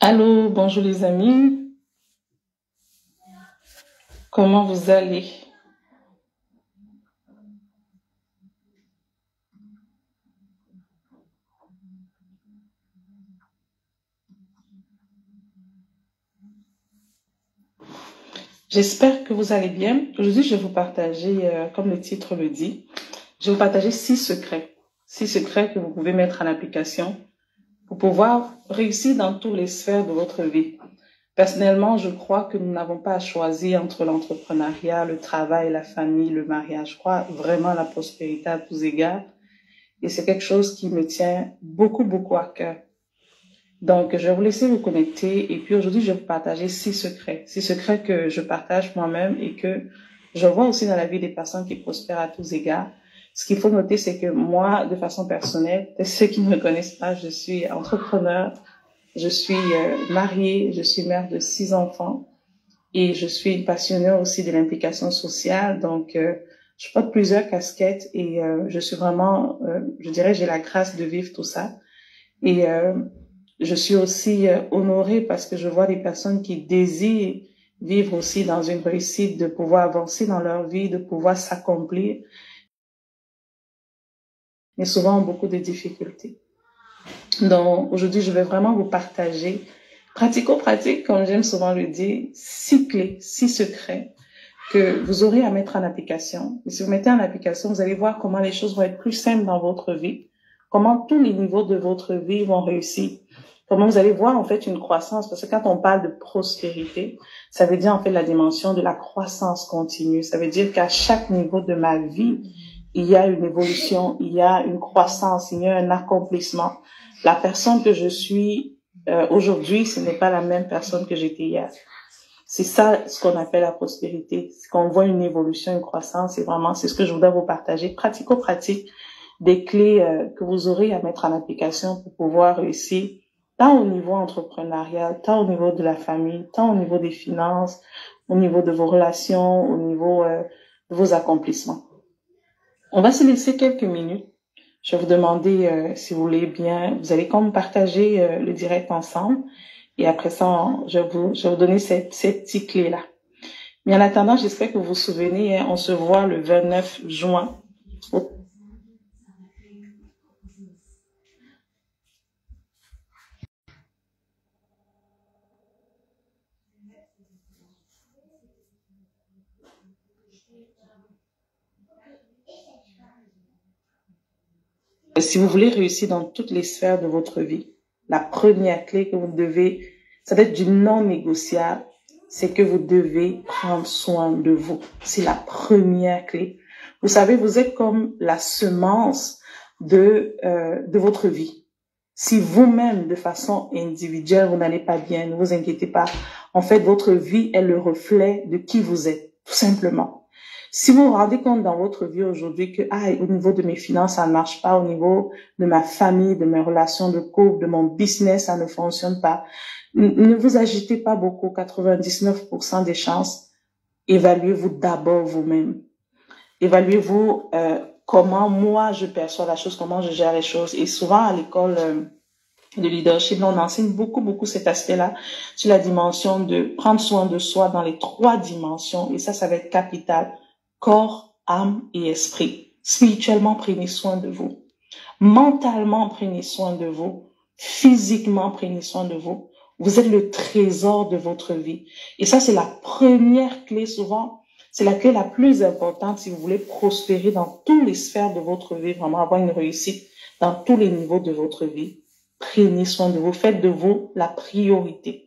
Allô, bonjour les amis, comment vous allez? J'espère que vous allez bien. Aujourd'hui, je vais vous partager, comme le titre le dit, je vais vous partager 6 secrets. 6 secrets que vous pouvez mettre en application pour pouvoir réussir dans toutes les sphères de votre vie. Personnellement, je crois que nous n'avons pas à choisir entre l'entrepreneuriat, le travail, la famille, le mariage. Je crois vraiment à la prospérité à tous égards. Et c'est quelque chose qui me tient beaucoup, beaucoup à cœur. Donc, je vais vous laisser vous connecter et puis aujourd'hui, je vais vous partager 6 secrets. 6 secrets que je partage moi-même et que je vois aussi dans la vie des personnes qui prospèrent à tous égards. Ce qu'il faut noter, c'est que moi, de façon personnelle, ceux qui ne me connaissent pas, je suis entrepreneur, je suis mariée, je suis mère de 6 enfants et je suis une passionnée aussi de l'implication sociale. Donc, je porte plusieurs casquettes et je suis vraiment, je dirais, j'ai la grâce de vivre tout ça. Et je suis aussi honorée parce que je vois des personnes qui désirent vivre aussi dans une réussite, de pouvoir avancer dans leur vie, de pouvoir s'accomplir, mais souvent ont beaucoup de difficultés. Donc aujourd'hui, je vais vraiment vous partager, pratico-pratique, comme j'aime souvent le dire, 6 clés, 6 secrets que vous aurez à mettre en application. Et si vous mettez en application, vous allez voir comment les choses vont être plus simples dans votre vie, comment tous les niveaux de votre vie vont réussir, comment vous allez voir en fait une croissance. Parce que quand on parle de prospérité, ça veut dire en fait la dimension de la croissance continue. Ça veut dire qu'à chaque niveau de ma vie, il y a une évolution, il y a une croissance, il y a un accomplissement. La personne que je suis aujourd'hui, ce n'est pas la même personne que j'étais hier. C'est ça ce qu'on appelle la prospérité. C'est qu'on voit une évolution, une croissance. Et vraiment, c'est ce que je voudrais vous partager. Pratico-pratique, des clés que vous aurez à mettre en application pour pouvoir réussir, tant au niveau entrepreneurial, tant au niveau de la famille, tant au niveau des finances, au niveau de vos relations, au niveau de vos accomplissements. On va se laisser quelques minutes. Je vais vous demander, si vous voulez bien, vous allez comme partager le direct ensemble. Et après ça, je vais vous donner ces petites clés-là. Mais en attendant, j'espère que vous vous souvenez, hein, on se voit le 29 juin. Si vous voulez réussir dans toutes les sphères de votre vie, la première clé que vous devez, ça doit être du non négociable, c'est que vous devez prendre soin de vous. C'est la première clé. Vous savez, vous êtes comme la semence de votre vie. Si vous-même, de façon individuelle, vous n'allez pas bien, ne vous inquiétez pas. En fait, votre vie est le reflet de qui vous êtes, tout simplement. Si vous vous rendez compte dans votre vie aujourd'hui que, au niveau de mes finances, ça ne marche pas, au niveau de ma famille, de mes relations de couple, de mon business, ça ne fonctionne pas, ne vous agitez pas beaucoup, 99% des chances, évaluez-vous d'abord vous-même. Évaluez-vous comment moi je perçois la chose, comment je gère les choses. Et souvent à l'école de leadership, on enseigne beaucoup cet aspect-là sur la dimension de prendre soin de soi dans les 3 dimensions. Et ça va être capital. Corps, âme et esprit. Spirituellement, prenez soin de vous. Mentalement, prenez soin de vous. Physiquement, prenez soin de vous. Vous êtes le trésor de votre vie. Et ça, c'est la première clé souvent. C'est la clé la plus importante si vous voulez prospérer dans toutes les sphères de votre vie, vraiment avoir une réussite dans tous les niveaux de votre vie. Prenez soin de vous. Faites de vous la priorité.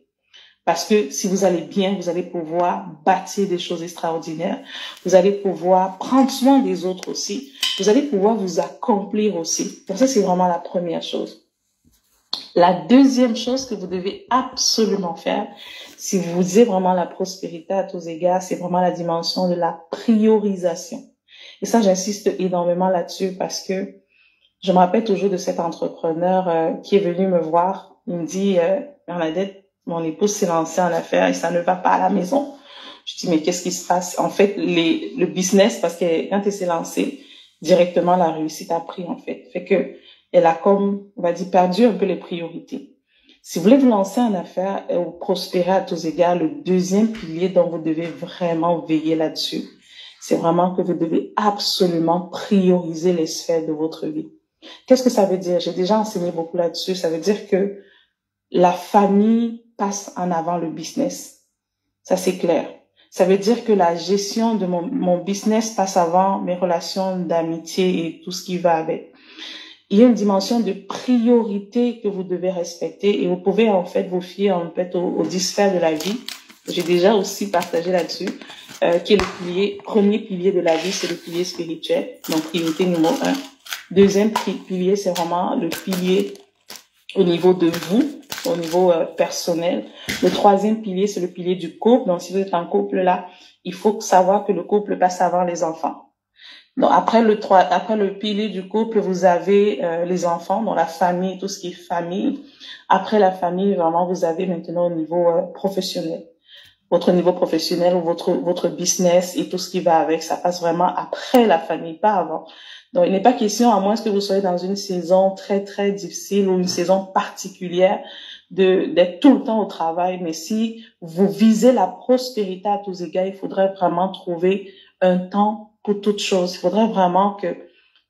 Parce que si vous allez bien, vous allez pouvoir bâtir des choses extraordinaires. Vous allez pouvoir prendre soin des autres aussi. Vous allez pouvoir vous accomplir aussi. Donc ça, c'est vraiment la première chose. La deuxième chose que vous devez absolument faire, si vous visez vraiment la prospérité à tous égards, c'est vraiment la dimension de la priorisation. Et ça, j'insiste énormément là-dessus parce que je me rappelle toujours de cet entrepreneur qui est venu me voir. Il me dit, Bernadette, mon épouse s'est lancé en affaires et ça ne va pas à la maison. Je dis, mais qu'est-ce qui se passe? En fait, le business, parce que quand elle s'est lancée, directement la réussite a pris, en fait. Fait que, elle a comme, on va dire, perdu un peu les priorités. Si vous voulez vous lancer en affaires ou prospérer à tous égards, le deuxième pilier dont vous devez vraiment veiller là-dessus, c'est vraiment que vous devez absolument prioriser les sphères de votre vie. Qu'est-ce que ça veut dire? J'ai déjà enseigné beaucoup là-dessus. Ça veut dire que la famille passe en avant le business. Ça, c'est clair. Ça veut dire que la gestion de mon business passe avant mes relations d'amitié et tout ce qui va avec. Il y a une dimension de priorité que vous devez respecter et vous pouvez en fait vous fier en fait aux 10 sphères de la vie. J'ai déjà aussi partagé là-dessus, qui est le premier pilier de la vie, c'est le pilier spirituel. Donc, priorité numéro 1. Deuxième pilier, c'est vraiment le pilier au niveau de vous, au niveau personnel. Le troisième pilier, c'est le pilier du couple. Donc, si vous êtes en couple là, il faut savoir que le couple passe avant les enfants. Donc, après le pilier du couple, vous avez les enfants, donc la famille, tout ce qui est famille. Après la famille, vraiment, vous avez maintenant au niveau professionnel. Votre niveau professionnel ou votre business et tout ce qui va avec, ça passe vraiment après la famille, pas avant. Donc, il n'est pas question, à moins que vous soyez dans une saison très, très difficile ou une saison particulière, d'être tout le temps au travail. Mais si vous visez la prospérité à tous égards, il faudrait vraiment trouver un temps pour toute chose. Il faudrait vraiment qu'il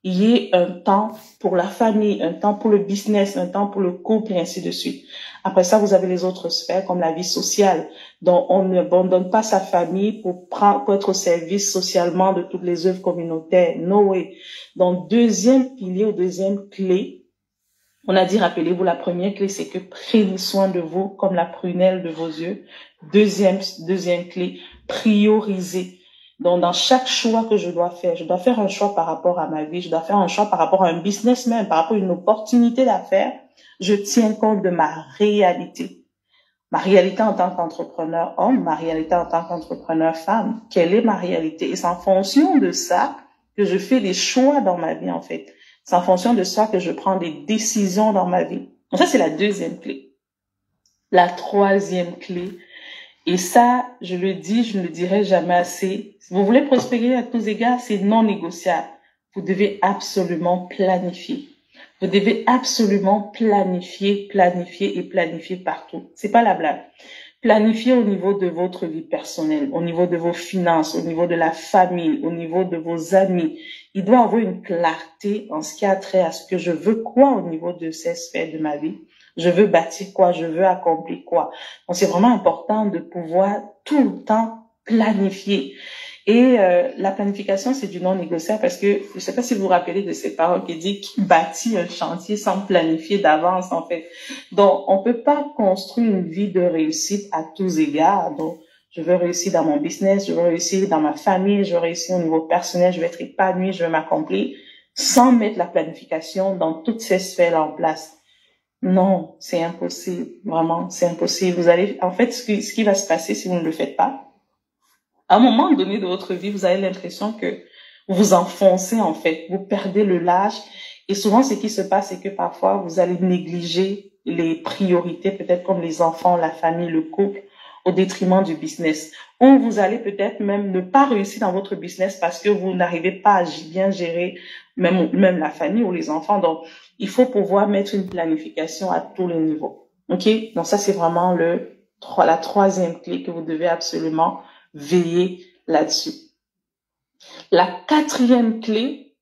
y ait un temps pour la famille, un temps pour le business, un temps pour le couple et ainsi de suite. Après ça, vous avez les autres sphères comme la vie sociale. Donc, on ne abandonne pas sa famille pour être au service socialement de toutes les œuvres communautaires. No way. Donc, deuxième pilier ou deuxième clé, on a dit, rappelez-vous, la première clé, c'est que prenez soin de vous comme la prunelle de vos yeux. Deuxième clé, priorisez. Donc, dans chaque choix que je dois faire un choix par rapport à ma vie, je dois faire un choix par rapport à un business même, par rapport à une opportunité d'affaires. Je tiens compte de ma réalité. Ma réalité en tant qu'entrepreneur homme, ma réalité en tant qu'entrepreneur femme. Quelle est ma réalité? Et c'est en fonction de ça que je fais des choix dans ma vie, en fait. C'est en fonction de ça que je prends des décisions dans ma vie. Donc ça, c'est la deuxième clé. La troisième clé, et ça, je le dis, je ne le dirai jamais assez. Si vous voulez prospérer à tous égards, c'est non négociable. Vous devez absolument planifier. Vous devez absolument planifier partout. C'est pas la blague. Planifier au niveau de votre vie personnelle, au niveau de vos finances, au niveau de la famille, au niveau de vos amis. Il doit y avoir une clarté en ce qui a trait à ce que je veux quoi au niveau de ces sphères de ma vie. Je veux bâtir quoi, je veux accomplir quoi. Donc, c'est vraiment important de pouvoir tout le temps planifier. Et la planification, c'est du non négociable parce que je ne sais pas si vous vous rappelez de ces paroles qui dit qui bâtit un chantier sans planifier d'avance en fait. Donc, on peut pas construire une vie de réussite à tous égards. Donc, je veux réussir dans mon business, je veux réussir dans ma famille, je veux réussir au niveau personnel, je veux être épanouie, je veux m'accomplir sans mettre la planification dans toutes ces sphères en place. Non, c'est impossible. Vraiment, c'est impossible. Vous allez, en fait, ce qui va se passer si vous ne le faites pas, à un moment donné de votre vie, vous avez l'impression que vous vous enfoncez, en fait. Vous perdez le large. Et souvent, ce qui se passe, c'est que parfois, vous allez négliger les priorités, peut-être comme les enfants, la famille, le couple, au détriment du business. Ou vous allez peut-être même ne pas réussir dans votre business parce que vous n'arrivez pas à bien gérer même la famille ou les enfants. Donc, il faut pouvoir mettre une planification à tous les niveaux. OK? Donc, ça, c'est vraiment la troisième clé que vous devez absolument veiller là-dessus. La quatrième clé,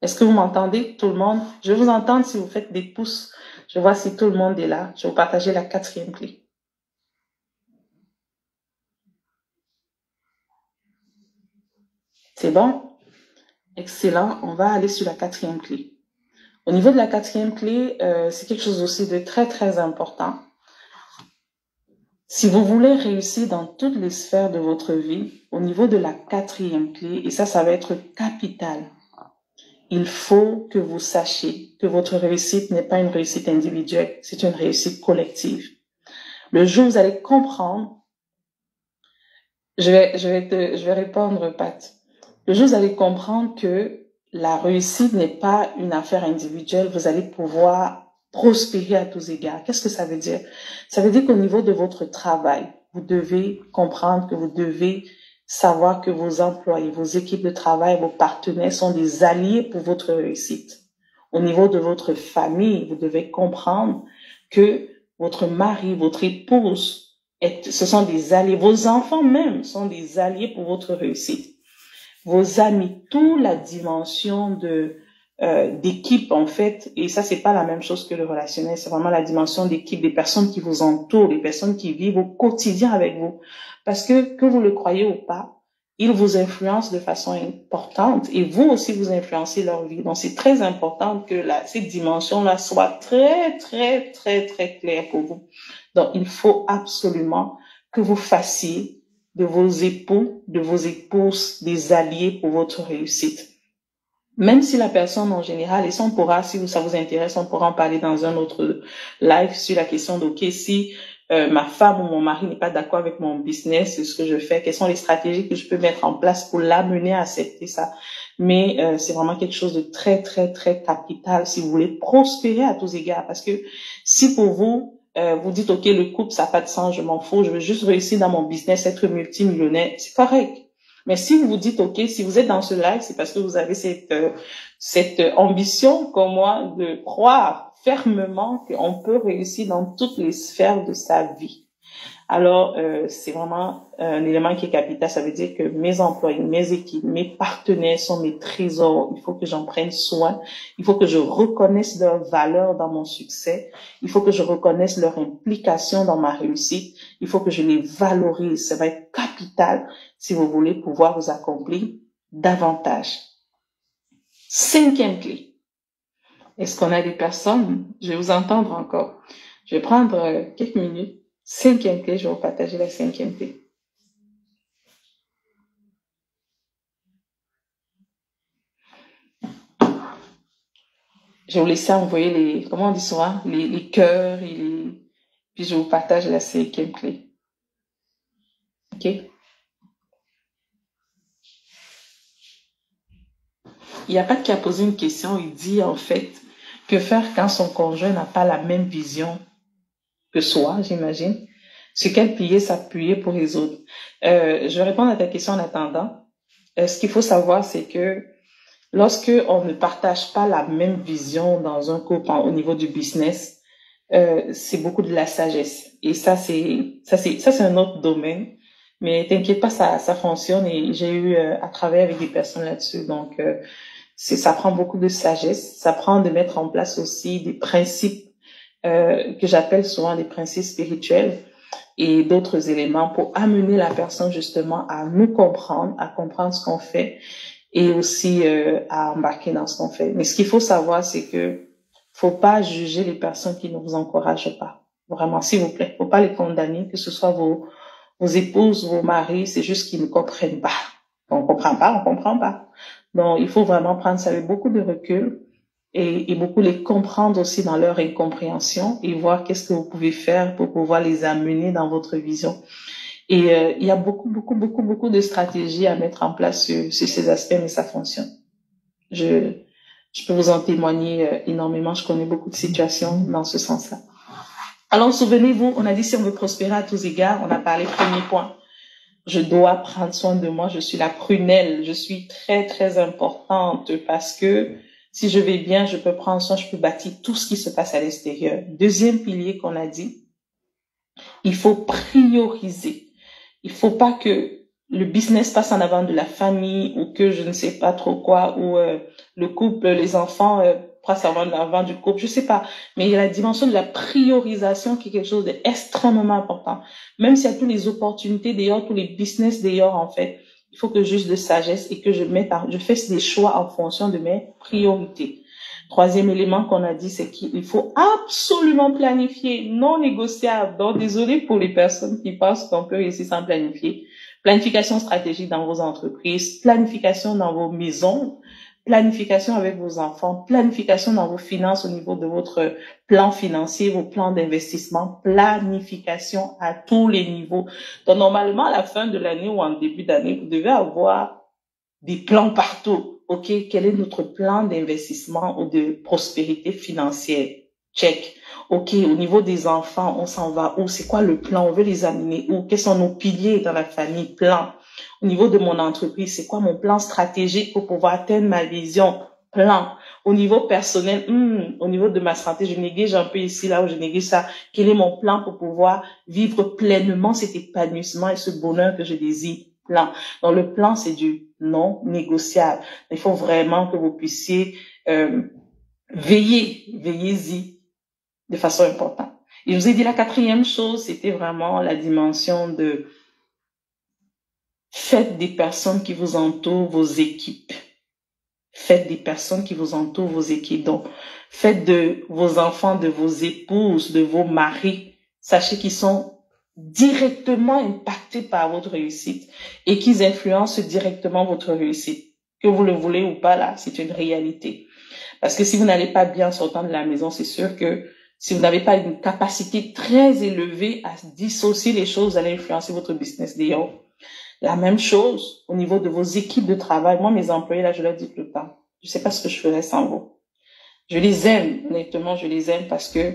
est-ce que vous m'entendez, tout le monde? Je vais vous entendre si vous faites des pouces. Je vois si tout le monde est là. Je vais vous partager la quatrième clé. C'est bon? Excellent. On va aller sur la quatrième clé. Au niveau de la quatrième clé, c'est quelque chose aussi de très, très important. Si vous voulez réussir dans toutes les sphères de votre vie, au niveau de la quatrième clé, et ça va être capital, il faut que vous sachiez que votre réussite n'est pas une réussite individuelle, c'est une réussite collective. Le jour où vous allez comprendre, je vais répondre, Pat. Le jour où vous allez comprendre que la réussite n'est pas une affaire individuelle, vous allez pouvoir prospérer à tous égards. Qu'est-ce que ça veut dire? Ça veut dire qu'au niveau de votre travail, vous devez comprendre que vous devez savoir que vos employés, vos équipes de travail, vos partenaires sont des alliés pour votre réussite. Au niveau de votre famille, vous devez comprendre que votre mari, votre épouse, ce sont des alliés. Vos enfants même sont des alliés pour votre réussite. Vos amis, toute la dimension d'équipe en fait, et ça c'est pas la même chose que le relationnel, c'est vraiment la dimension d'équipe, des personnes qui vous entourent, des personnes qui vivent au quotidien avec vous. Parce que vous le croyez ou pas, ils vous influencent de façon importante et vous aussi vous influencez leur vie. Donc c'est très important que cette dimension-là soit très, très, très, très claire pour vous. Donc il faut absolument que vous fassiez de vos époux, de vos épouses, des alliés pour votre réussite. Même si la personne en général, et ça on pourra, si ça vous intéresse, on pourra en parler dans un autre live sur la question de, ok, si ma femme ou mon mari n'est pas d'accord avec mon business, ce que je fais, quelles sont les stratégies que je peux mettre en place pour l'amener à accepter ça. Mais c'est vraiment quelque chose de très, très, très capital si vous voulez prospérer à tous égards. Parce que si pour vous, vous dites, ok, le couple, ça n'a pas de sens, je m'en fous, je veux juste réussir dans mon business, être multimillionnaire, c'est correct. Mais si vous vous dites, ok, si vous êtes dans ce live, c'est parce que vous avez cette ambition comme moi de croire fermement qu'on peut réussir dans toutes les sphères de sa vie. Alors, c'est vraiment un élément qui est capital. Ça veut dire que mes employés, mes équipes, mes partenaires sont mes trésors. Il faut que j'en prenne soin. Il faut que je reconnaisse leur valeur dans mon succès. Il faut que je reconnaisse leur implication dans ma réussite. Il faut que je les valorise. Ça va être capital si vous voulez pouvoir vous accomplir davantage. 5e clé. Est-ce qu'on a des personnes? Je vais vous entendre encore. Je vais prendre quelques minutes. 5e clé, je vais vous partager la 5e clé. Je vais vous laisser envoyer comment on dit souvent, les cœurs puis je vous partage la 5e clé. Ok? Il n'y a pas qui a posé une question, il dit en fait, que faire quand son conjoint n'a pas la même vision que soi, j'imagine. Sur quel pilier s'appuyer pour résoudre? Je vais répondre à ta question en attendant. Ce qu'il faut savoir, c'est que lorsque on ne partage pas la même vision dans un couple au niveau du business, c'est beaucoup de la sagesse. Et ça c'est un autre domaine. Mais t'inquiète pas, ça fonctionne et j'ai eu à travailler avec des personnes là-dessus. Donc ça prend beaucoup de sagesse. Ça prend de mettre en place aussi des principes que j'appelle souvent des principes spirituels et d'autres éléments pour amener la personne justement à nous comprendre, à comprendre ce qu'on fait et aussi à embarquer dans ce qu'on fait. Mais ce qu'il faut savoir, c'est que faut pas juger les personnes qui ne vous encouragent pas. Vraiment, s'il vous plaît, faut pas les condamner, que ce soit vos épouses, vos maris, c'est juste qu'ils ne comprennent pas. On comprend pas. Donc, il faut vraiment prendre ça avec beaucoup de recul et beaucoup les comprendre aussi dans leur incompréhension et voir qu'est-ce que vous pouvez faire pour pouvoir les amener dans votre vision. Et il y a beaucoup de stratégies à mettre en place sur ces aspects, mais ça fonctionne. Je peux vous en témoigner énormément. Je connais beaucoup de situations dans ce sens-là. Alors, souvenez-vous, on a dit si on veut prospérer à tous égards, on a parlé premier point. Je dois prendre soin de moi, je suis la prunelle, je suis très, très importante parce que si je vais bien, je peux prendre soin, je peux bâtir tout ce qui se passe à l'extérieur. 2e pilier qu'on a dit, il faut prioriser. Il faut pas que le business passe en avant de la famille ou que je ne sais pas trop quoi, ou le couple, les enfants passent en avant du couple, je sais pas. Mais il y a la dimension de la priorisation qui est quelque chose d'extrêmement important. Même s'il y a toutes les opportunités d'ailleurs, tous les business d'ailleurs en fait, il faut que juste de sagesse et que je fasse des choix en fonction de mes priorités. 3e élément qu'on a dit, c'est qu'il faut absolument planifier, non négociable. Donc, désolé pour les personnes qui pensent qu'on peut réussir sans planifier. Planification stratégique dans vos entreprises, planification dans vos maisons, planification avec vos enfants, planification dans vos finances au niveau de votre plan financier, vos plans d'investissement, planification à tous les niveaux. Donc, normalement, à la fin de l'année ou en début d'année, vous devez avoir des plans partout. OK, quel est notre plan d'investissement ou de prospérité financière? Check. OK, au niveau des enfants, on s'en va où? C'est quoi le plan? On veut les amener où? Quels sont nos piliers dans la famille? Plan. Au niveau de mon entreprise, c'est quoi mon plan stratégique pour pouvoir atteindre ma vision? Plan. Au niveau personnel, au niveau de ma santé, je néglige un peu ici, là où je néglige ça. Quel est mon plan pour pouvoir vivre pleinement cet épanouissement et ce bonheur que je désire plein? Donc, le plan, c'est du non négociable. Il faut vraiment que vous puissiez veillez-y de façon importante. Et je vous ai dit la quatrième chose, c'était vraiment la dimension de faites des personnes qui vous entourent vos équipes. Faites des personnes qui vous entourent vos équipes. Donc, faites de vos enfants, de vos épouses, de vos maris, sachez qu'ils sont directement impactés par votre réussite et qu'ils influencent directement votre réussite. Que vous le voulez ou pas, là, c'est une réalité. Parce que si vous n'allez pas bien sortant de la maison, c'est sûr que si vous n'avez pas une capacité très élevée à dissocier les choses, vous allez influencer votre business d'ailleurs. La même chose au niveau de vos équipes de travail. Moi, mes employés, là, je leur dis tout le temps, je sais pas ce que je ferais sans vous. Je les aime, honnêtement, je les aime parce que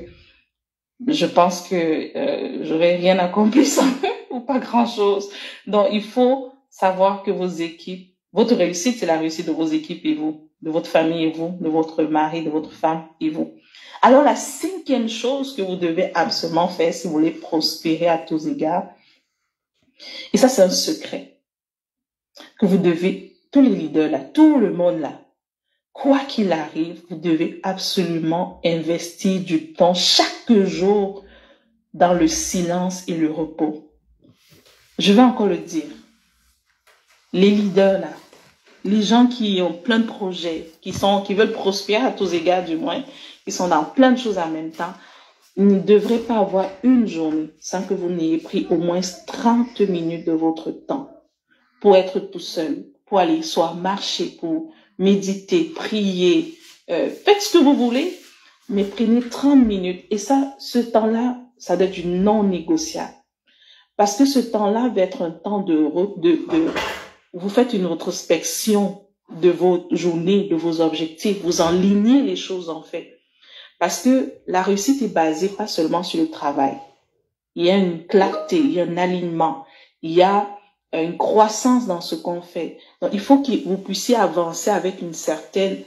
je pense que j'aurais rien accompli sans eux ou pas grand-chose. Donc, il faut savoir que vos équipes, votre réussite, c'est la réussite de vos équipes et vous, de votre famille et vous, de votre mari, de votre femme et vous. Alors, la cinquième chose que vous devez absolument faire si vous voulez prospérer à tous égards, et ça, c'est un secret que vous devez, tous les leaders là, tout le monde là, quoi qu'il arrive, vous devez absolument investir du temps chaque jour dans le silence et le repos. Je vais encore le dire. Les leaders là, les gens qui ont plein de projets, qui veulent prospérer à tous égards du moins, qui sont dans plein de choses en même temps, vous ne devrez pas avoir une journée sans que vous n'ayez pris au moins 30 minutes de votre temps pour être tout seul, pour aller soit marcher, pour méditer, prier, faites ce que vous voulez, mais prenez 30 minutes. Et ça, ce temps-là, ça doit être du non négociable. Parce que ce temps-là va être un temps vous faites une rétrospection de vos journées, de vos objectifs, vous enlignez les choses en fait. Parce que la réussite est basée pas seulement sur le travail. Il y a une clarté, il y a un alignement, il y a une croissance dans ce qu'on fait. Donc, il faut que vous puissiez avancer avec une certaine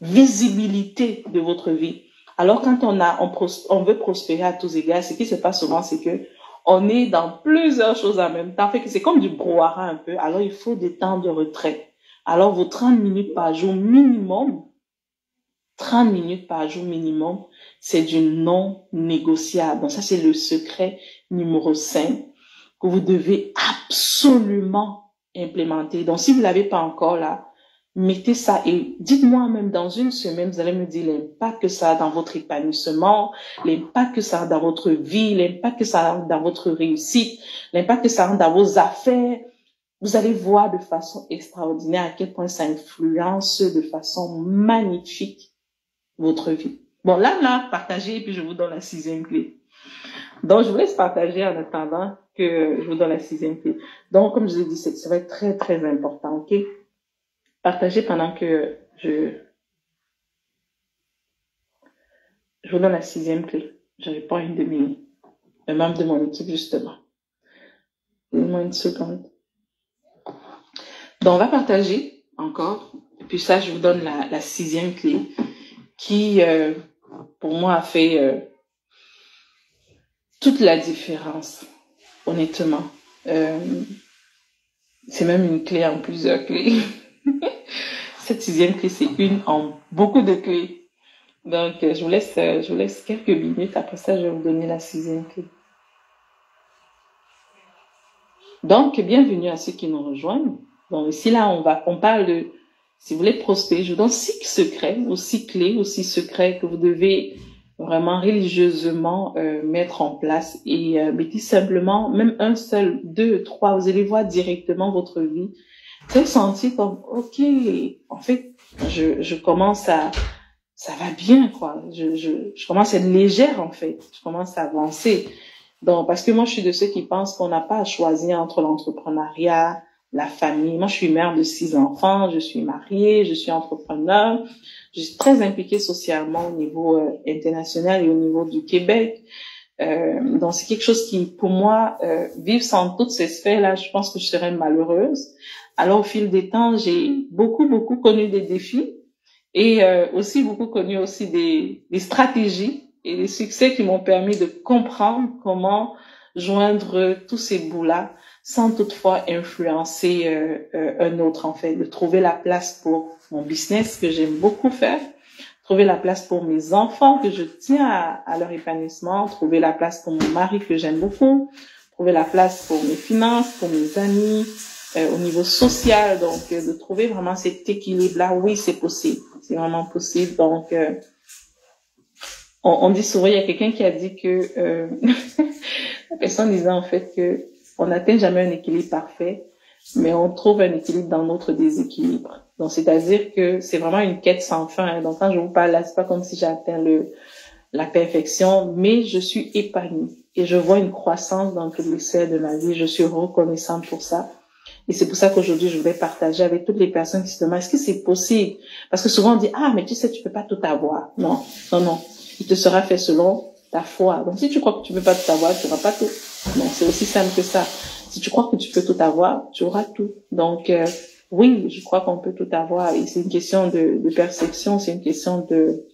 visibilité de votre vie. Alors, quand on veut prospérer à tous égards, ce qui se passe souvent, c'est que on est dans plusieurs choses en même temps. Fait que c'est comme du brouhaha un peu. Alors, il faut des temps de retrait. Alors, vos 30 minutes par jour minimum, 30 minutes par jour minimum, c'est du non négociable. Donc ça, c'est le secret numéro 5 que vous devez absolument implémenter. Donc si vous l'avez pas encore là, mettez ça et dites-moi même dans une semaine, vous allez me dire l'impact que ça a dans votre épanouissement, l'impact que ça a dans votre vie, l'impact que ça a dans votre réussite, l'impact que ça a dans vos affaires. Vous allez voir de façon extraordinaire à quel point ça influence de façon magnifique votre vie. Bon, là, partagez et puis je vous donne la 6e clé. Donc, je vous laisse partager en attendant que je vous donne la 6e clé. Donc, comme je vous ai dit, ça va être très, très important, ok? Partagez pendant que je vous donne la 6e clé. Je réponds à une de mes membres de mon équipe, justement. Donnez-moi une seconde. Donc, on va partager encore. Et puis ça, je vous donne la 6e clé qui, pour moi, a fait toute la différence, honnêtement. C'est même une clé en plusieurs clés. Cette 6e clé, c'est une en beaucoup de clés. Donc, je vous laisse quelques minutes. Après ça, je vais vous donner la 6e clé. Donc, bienvenue à ceux qui nous rejoignent. Donc, ici, là, on parle de, si vous voulez prospérer, je vous donne 6 secrets, ou 6 clés, ou 6 secrets que vous devez vraiment religieusement mettre en place et mettez simplement, même un seul, 2, 3, vous allez voir directement votre vie. Vous allez sentir comme, ok, en fait, je commence à, ça va bien, quoi. Je commence à être légère, en fait. Je commence à avancer. Donc, parce que moi, je suis de ceux qui pensent qu'on n'a pas à choisir entre l'entrepreneuriat, la famille. Moi, je suis mère de 6 enfants, je suis mariée, je suis entrepreneur. Je suis très impliquée socialement au niveau international et au niveau du Québec. Donc, c'est quelque chose qui, pour moi, vivre sans toutes ces sphères-là, je pense que je serais malheureuse. Alors, au fil des temps, j'ai beaucoup connu des défis. Et aussi beaucoup connu aussi des stratégies et des succès qui m'ont permis de comprendre comment joindre tous ces bouts-là sans toutefois influencer un autre, en fait, de trouver la place pour mon business que j'aime beaucoup faire, trouver la place pour mes enfants que je tiens à leur épanouissement, trouver la place pour mon mari que j'aime beaucoup, trouver la place pour mes finances, pour mes amis, au niveau social. Donc, de trouver vraiment cet équilibre-là, oui, c'est possible. C'est vraiment possible. Donc, on dit souvent, il y a quelqu'un qui a dit que la personne disait en fait que on n'atteint jamais un équilibre parfait, mais on trouve un équilibre dans notre déséquilibre. Donc, c'est-à-dire que c'est vraiment une quête sans fin. Hein. Donc, quand je vous parle là, c'est pas comme si j'atteins la perfection, mais je suis épanouie et je vois une croissance dans toutes les sphères de ma vie. Je suis reconnaissante pour ça. Et c'est pour ça qu'aujourd'hui, je vais partager avec toutes les personnes qui se demandent, est-ce que c'est possible? Parce que souvent, on dit, ah, mais tu sais, tu peux pas tout avoir. Non, non, non. Il te sera fait selon ta foi. Donc, si tu crois que tu peux pas tout avoir, tu n'auras pas tout. Donc, c'est aussi simple que ça. Si tu crois que tu peux tout avoir, tu auras tout. Donc, oui, je crois qu'on peut tout avoir. Et c'est une question de perception, c'est une question de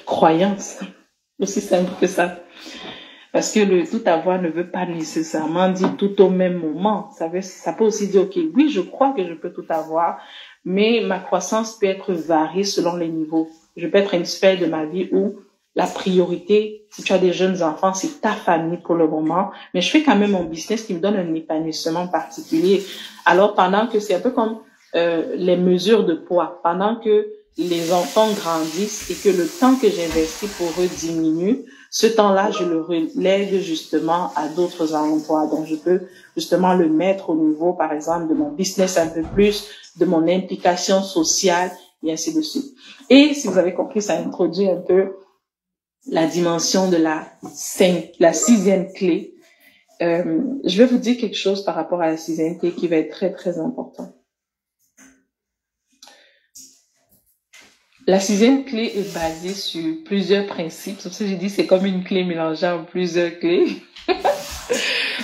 croyance. Aussi simple que ça. Parce que le tout avoir ne veut pas nécessairement dire tout au même moment. Ça peut aussi dire, ok, oui, je crois que je peux tout avoir, mais ma croissance peut être variée selon les niveaux. Je peux être à une sphère de ma vie où la priorité, si tu as des jeunes enfants, c'est ta famille pour le moment, mais je fais quand même mon business qui me donne un épanouissement particulier. Alors, pendant que c'est un peu comme les mesures de poids, pendant que les enfants grandissent et que le temps que j'investis pour eux diminue, ce temps-là, je le relègue justement à d'autres emplois. Donc, je peux justement le mettre au niveau, par exemple, de mon business un peu plus, de mon implication sociale et ainsi de suite. Et si vous avez compris, ça introduit un peu la dimension de la sixième clé. Je vais vous dire quelque chose par rapport à la sixième clé qui va être très, très important. La sixième clé est basée sur plusieurs principes. C'est pour ça que j'ai dit c'est comme une clé mélangée en plusieurs clés.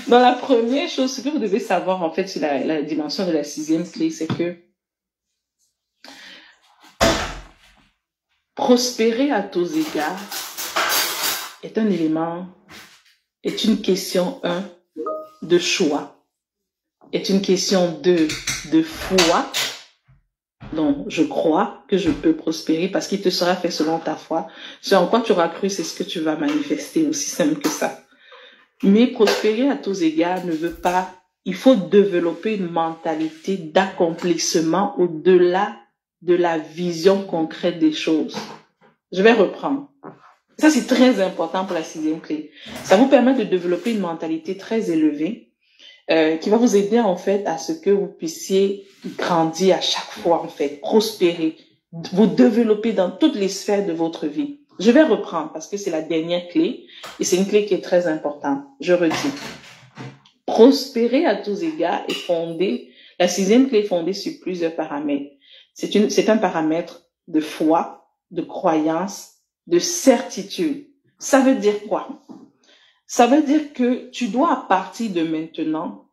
Donc, la première chose, ce que vous devez savoir en fait sur la dimension de la sixième clé, c'est que prospérer à tous égards est un élément, est une question, de choix, est une question de foi. Donc, je crois que je peux prospérer parce qu'il te sera fait selon ta foi. Ce en quoi tu auras cru, c'est ce que tu vas manifester, aussi simple que ça. Mais prospérer à tous égards ne veut pas, il faut développer une mentalité d'accomplissement au-delà de la vision concrète des choses. Je vais reprendre. Ça, c'est très important pour la sixième clé. Ça vous permet de développer une mentalité très élevée qui va vous aider en fait à ce que vous puissiez grandir à chaque fois, en fait, prospérer, vous développer dans toutes les sphères de votre vie. Je vais reprendre parce que c'est la dernière clé et c'est une clé qui est très importante. Je redis. Prospérer à tous égards est fondée, la sixième clé est fondée sur plusieurs paramètres. C'est un paramètre de foi, de croyance, de certitude. Ça veut dire quoi? Ça veut dire que tu dois à partir de maintenant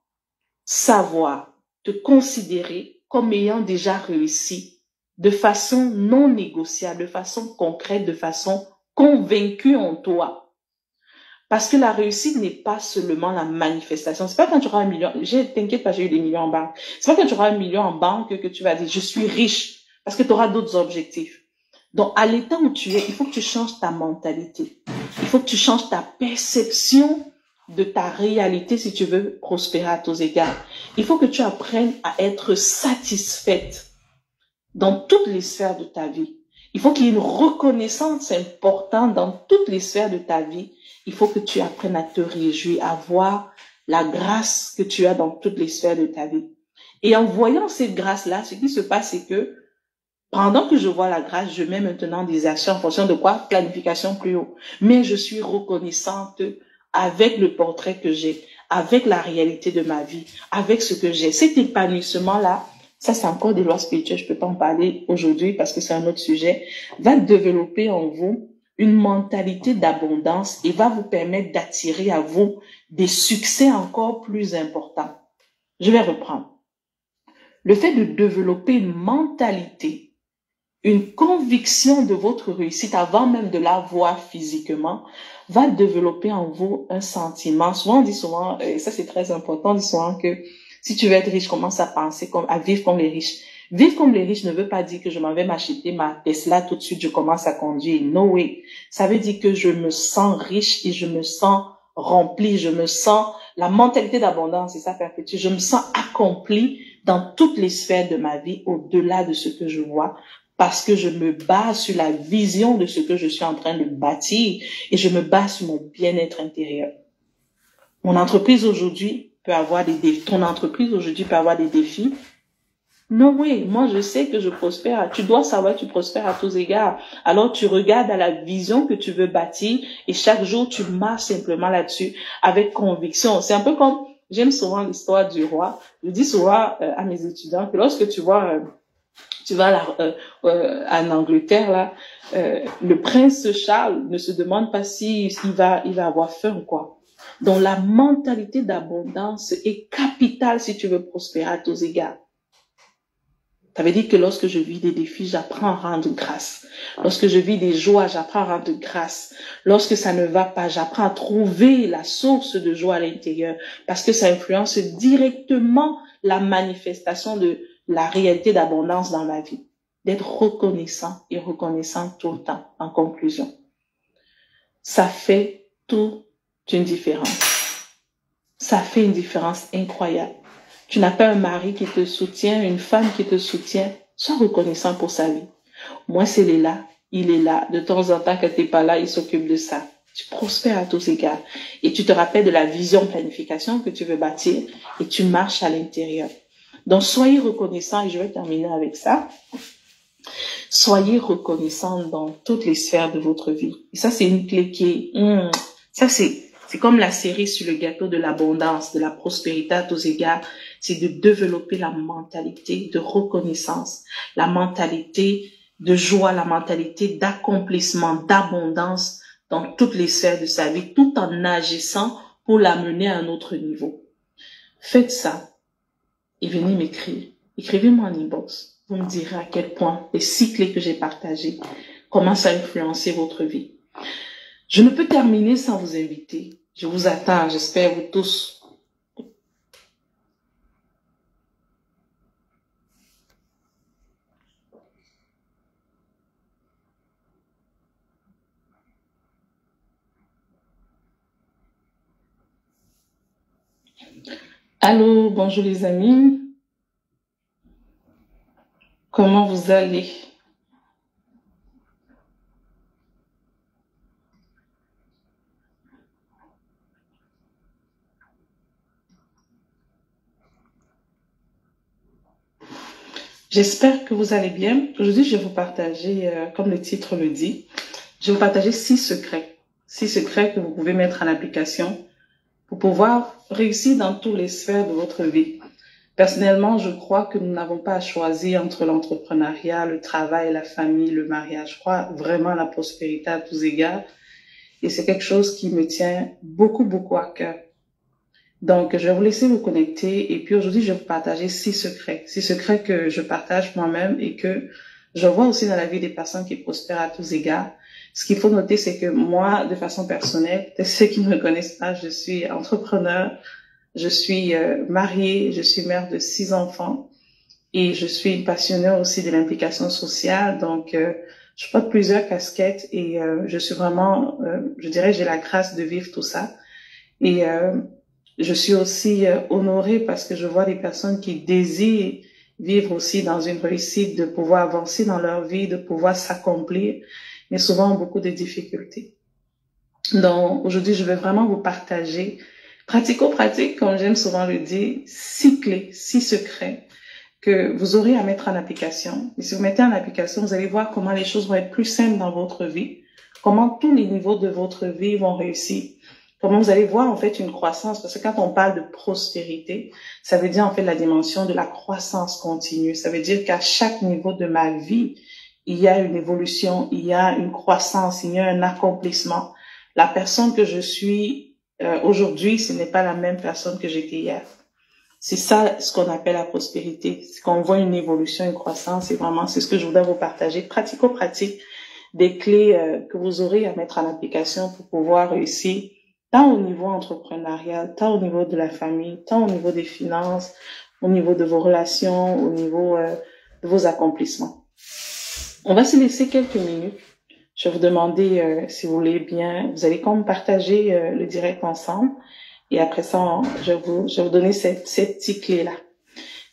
savoir te considérer comme ayant déjà réussi de façon non négociable, de façon concrète, de façon convaincue en toi. Parce que la réussite n'est pas seulement la manifestation. C'est pas quand tu auras 1 million, t'inquiète pas, j'ai eu des millions en banque. C'est pas quand tu auras 1 million en banque que tu vas dire je suis riche, parce que tu auras d'autres objectifs. Donc, à l'état où tu es, il faut que tu changes ta mentalité. Il faut que tu changes ta perception de ta réalité si tu veux prospérer à tous égards. Il faut que tu apprennes à être satisfaite dans toutes les sphères de ta vie. Il faut qu'il y ait une reconnaissance importante dans toutes les sphères de ta vie. Il faut que tu apprennes à te réjouir, à voir la grâce que tu as dans toutes les sphères de ta vie. Et en voyant cette grâce-là, ce qui se passe, c'est que pendant que je vois la grâce, je mets maintenant des actions en fonction de quoi? Planification plus haut. Mais je suis reconnaissante avec le portrait que j'ai, avec la réalité de ma vie, avec ce que j'ai. Cet épanouissement-là, ça c'est encore des lois spirituelles, je peux pas en parler aujourd'hui parce que c'est un autre sujet, va développer en vous une mentalité d'abondance et va vous permettre d'attirer à vous des succès encore plus importants. Je vais reprendre. Le fait de développer une mentalité, une conviction de votre réussite avant même de la voir physiquement, va développer en vous un sentiment. Souvent, on dit souvent, et ça c'est très important, on dit souvent que si tu veux être riche, commence à penser à vivre comme les riches. Vivre comme les riches ne veut pas dire que je m'en vais m'acheter ma Tesla tout de suite, je commence à conduire. No way. Ça veut dire que je me sens riche et je me sens rempli, je me sens, la mentalité d'abondance, c'est ça perpétue, je me sens accompli dans toutes les sphères de ma vie, au-delà de ce que je vois, parce que je me base sur la vision de ce que je suis en train de bâtir et je me base sur mon bien-être intérieur. Mon entreprise aujourd'hui peut avoir des défis, ton entreprise aujourd'hui peut avoir des défis. Non, oui, moi je sais que je prospère. Tu dois savoir que tu prospères à tous égards. Alors tu regardes à la vision que tu veux bâtir et chaque jour tu marches simplement là-dessus avec conviction. C'est un peu comme, j'aime souvent l'histoire du roi. Je dis souvent à mes étudiants que lorsque tu vas en Angleterre là, le prince Charles ne se demande pas il va avoir faim ou quoi. Donc la mentalité d'abondance est capitale si tu veux prospérer à tous égards. Ça veut dire que lorsque je vis des défis, j'apprends à rendre grâce. Lorsque je vis des joies, j'apprends à rendre grâce. Lorsque ça ne va pas, j'apprends à trouver la source de joie à l'intérieur parce que ça influence directement la manifestation de la réalité d'abondance dans ma vie. D'être reconnaissant et reconnaissant tout le temps, en conclusion. Ça fait toute une différence. Ça fait une différence incroyable. Tu n'as pas un mari qui te soutient, une femme qui te soutient. Sois reconnaissant pour sa vie. Moi, s'il est là, il est là. De temps en temps, quand tu n'es pas là, il s'occupe de ça. Tu prospères à tous égards. Et tu te rappelles de la vision planification que tu veux bâtir et tu marches à l'intérieur. Donc, soyez reconnaissant et je vais terminer avec ça. Soyez reconnaissant dans toutes les sphères de votre vie. Et ça, c'est une clé qui est... ça, c'est comme la série sur le gâteau de l'abondance, de la prospérité à tous égards. C'est de développer la mentalité de reconnaissance, la mentalité de joie, la mentalité d'accomplissement, d'abondance dans toutes les sphères de sa vie, tout en agissant pour l'amener à un autre niveau. Faites ça et venez m'écrire. Écrivez-moi en inbox. Vous me direz à quel point les 6 clés que j'ai partagées commencent à influencer votre vie. Je ne peux terminer sans vous inviter. Je vous attends, j'espère vous tous. Allô, bonjour les amis. Comment vous allez? J'espère que vous allez bien. Aujourd'hui, je vais vous partager, comme le titre le dit, je vais vous partager 6 secrets. 6 secrets que vous pouvez mettre en application pour pouvoir réussir dans toutes les sphères de votre vie. Personnellement, je crois que nous n'avons pas à choisir entre l'entrepreneuriat, le travail, la famille, le mariage. Je crois vraiment à la prospérité à tous égards. Et c'est quelque chose qui me tient beaucoup, beaucoup à cœur. Donc, je vais vous laisser vous connecter et puis aujourd'hui, je vais vous partager 6 secrets. 6 secrets que je partage moi-même et que je vois aussi dans la vie des personnes qui prospèrent à tous égards. Ce qu'il faut noter, c'est que moi, de façon personnelle, ceux qui ne me connaissent pas, je suis entrepreneur, je suis mariée, je suis mère de 6 enfants et je suis passionnée aussi de l'implication sociale. Donc, je porte plusieurs casquettes et je suis vraiment, je dirais, j'ai la grâce de vivre tout ça. Et je suis aussi honorée parce que je vois des personnes qui désirent vivre aussi dans une réussite, de pouvoir avancer dans leur vie, de pouvoir s'accomplir, mais souvent ont beaucoup de difficultés. Donc, aujourd'hui, je vais vraiment vous partager, pratico-pratique, comme j'aime souvent le dire, 6 clés, 6 secrets que vous aurez à mettre en application. Et si vous mettez en application, vous allez voir comment les choses vont être plus simples dans votre vie, comment tous les niveaux de votre vie vont réussir. Comment vous allez voir en fait une croissance, parce que quand on parle de prospérité, ça veut dire en fait la dimension de la croissance continue. Ça veut dire qu'à chaque niveau de ma vie, il y a une évolution, il y a une croissance, il y a un accomplissement. La personne que je suis aujourd'hui, ce n'est pas la même personne que j'étais hier. C'est ça ce qu'on appelle la prospérité. C'est qu'on voit une évolution, une croissance. C'est ce que je voudrais vous partager. Pratico-pratique, des clés que vous aurez à mettre en application pour pouvoir réussir, tant au niveau entrepreneurial, tant au niveau de la famille, tant au niveau des finances, au niveau de vos relations, au niveau de vos accomplissements. On va se laisser quelques minutes. Je vais vous demander, si vous voulez bien, vous allez comme partager le direct ensemble. Et après ça, je vais vous donner ces petites clés-là.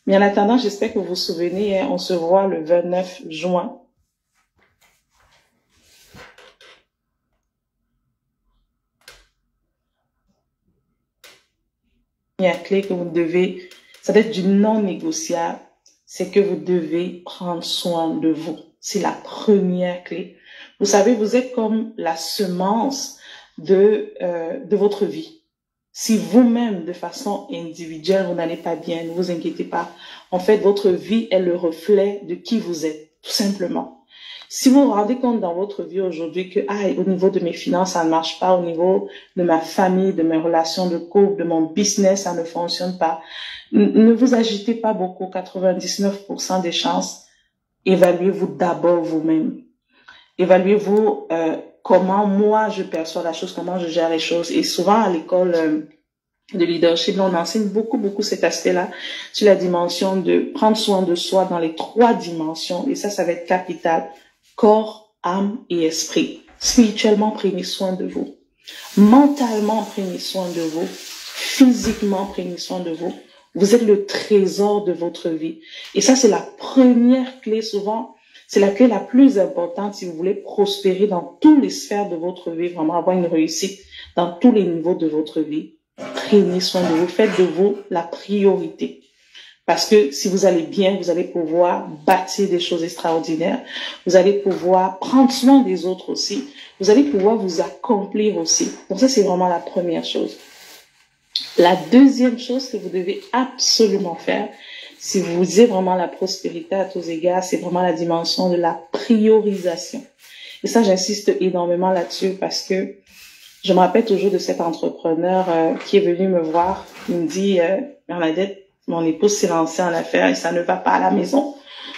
Mais en attendant, j'espère que vous vous souvenez, on se voit le 29 juin. Première clé que vous devez, ça doit être du non négociable, c'est que vous devez prendre soin de vous. C'est la première clé. Vous savez, vous êtes comme la semence de votre vie. Si vous-même, de façon individuelle, vous n'allez pas bien, ne vous inquiétez pas. En fait, votre vie est le reflet de qui vous êtes, tout simplement. Si vous vous rendez compte dans votre vie aujourd'hui que, au niveau de mes finances, ça ne marche pas, au niveau de ma famille, de mes relations de couple, de mon business, ça ne fonctionne pas, ne vous agitez pas beaucoup, 99% des chances. Évaluez-vous d'abord vous-même. Évaluez-vous comment moi je perçois la chose, comment je gère les choses. Et souvent à l'école de leadership, on enseigne beaucoup cet aspect-là sur la dimension de prendre soin de soi dans les 3 dimensions. Et ça va être capital. Corps, âme et esprit. Spirituellement, prenez soin de vous. Mentalement, prenez soin de vous. Physiquement, prenez soin de vous. Vous êtes le trésor de votre vie. Et ça, c'est la première clé souvent. C'est la clé la plus importante si vous voulez prospérer dans toutes les sphères de votre vie, vraiment avoir une réussite dans tous les niveaux de votre vie. Prenez soin de vous, faites de vous la priorité. Parce que si vous allez bien, vous allez pouvoir bâtir des choses extraordinaires. Vous allez pouvoir prendre soin des autres aussi. Vous allez pouvoir vous accomplir aussi. Donc ça, c'est vraiment la première chose. La deuxième chose que vous devez absolument faire, si vous visez vraiment la prospérité à tous égards, c'est vraiment la dimension de la priorisation. Et ça, j'insiste énormément là-dessus parce que je me rappelle toujours de cet entrepreneur qui est venu me voir. Il me dit, Bernadette, mon épouse s'est lancée en affaires et ça ne va pas à la maison.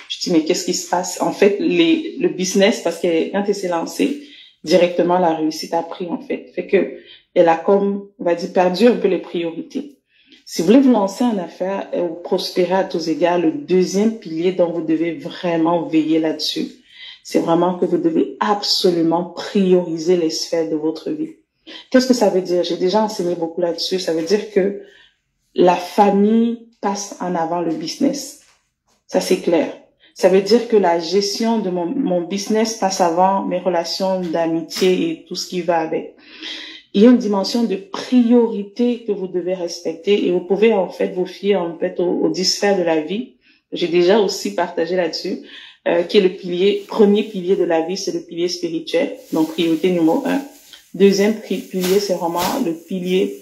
Je dis, mais qu'est-ce qui se passe? En fait, le business, parce que quand elle s'est lancée, directement la réussite a pris en fait. Fait que elle a comme, on va dire, perdu un peu les priorités. Si vous voulez vous lancer en affaires ou prospérer à tous égards, le deuxième pilier dont vous devez vraiment veiller là-dessus, c'est vraiment que vous devez absolument prioriser les sphères de votre vie. Qu'est-ce que ça veut dire? J'ai déjà enseigné beaucoup là-dessus. Ça veut dire que la famille passe en avant le business. Ça, c'est clair. Ça veut dire que la gestion de mon business passe avant mes relations d'amitié et tout ce qui va avec. Il y a une dimension de priorité que vous devez respecter et vous pouvez en fait vous fier en fait aux 10 sphères de la vie. J'ai déjà aussi partagé là-dessus, qui est le premier pilier de la vie, c'est le pilier spirituel. Donc, priorité numéro 1. Deuxième pilier, c'est vraiment le pilier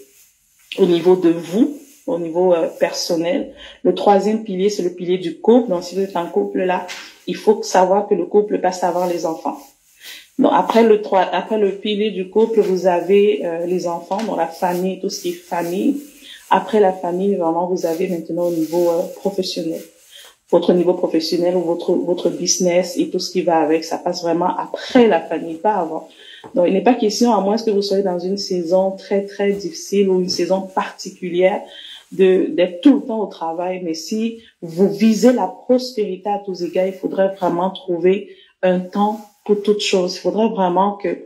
au niveau de vous, au niveau personnel. Le troisième pilier, c'est le pilier du couple. Donc, si vous êtes en couple là, il faut savoir que le couple passe avant les enfants. Donc, après le pilier du couple, vous avez les enfants, donc la famille, tout ce qui est famille. Après la famille, vraiment, vous avez maintenant au niveau professionnel. Votre niveau professionnel ou votre business et tout ce qui va avec, ça passe vraiment après la famille, pas avant. Donc, il n'est pas question, à moins que vous soyez dans une saison très, très difficile ou une saison particulière, d'être tout le temps au travail. Mais si vous visez la prospérité à tous égards, il faudrait vraiment trouver un temps pour toute chose. Il faudrait vraiment qu'il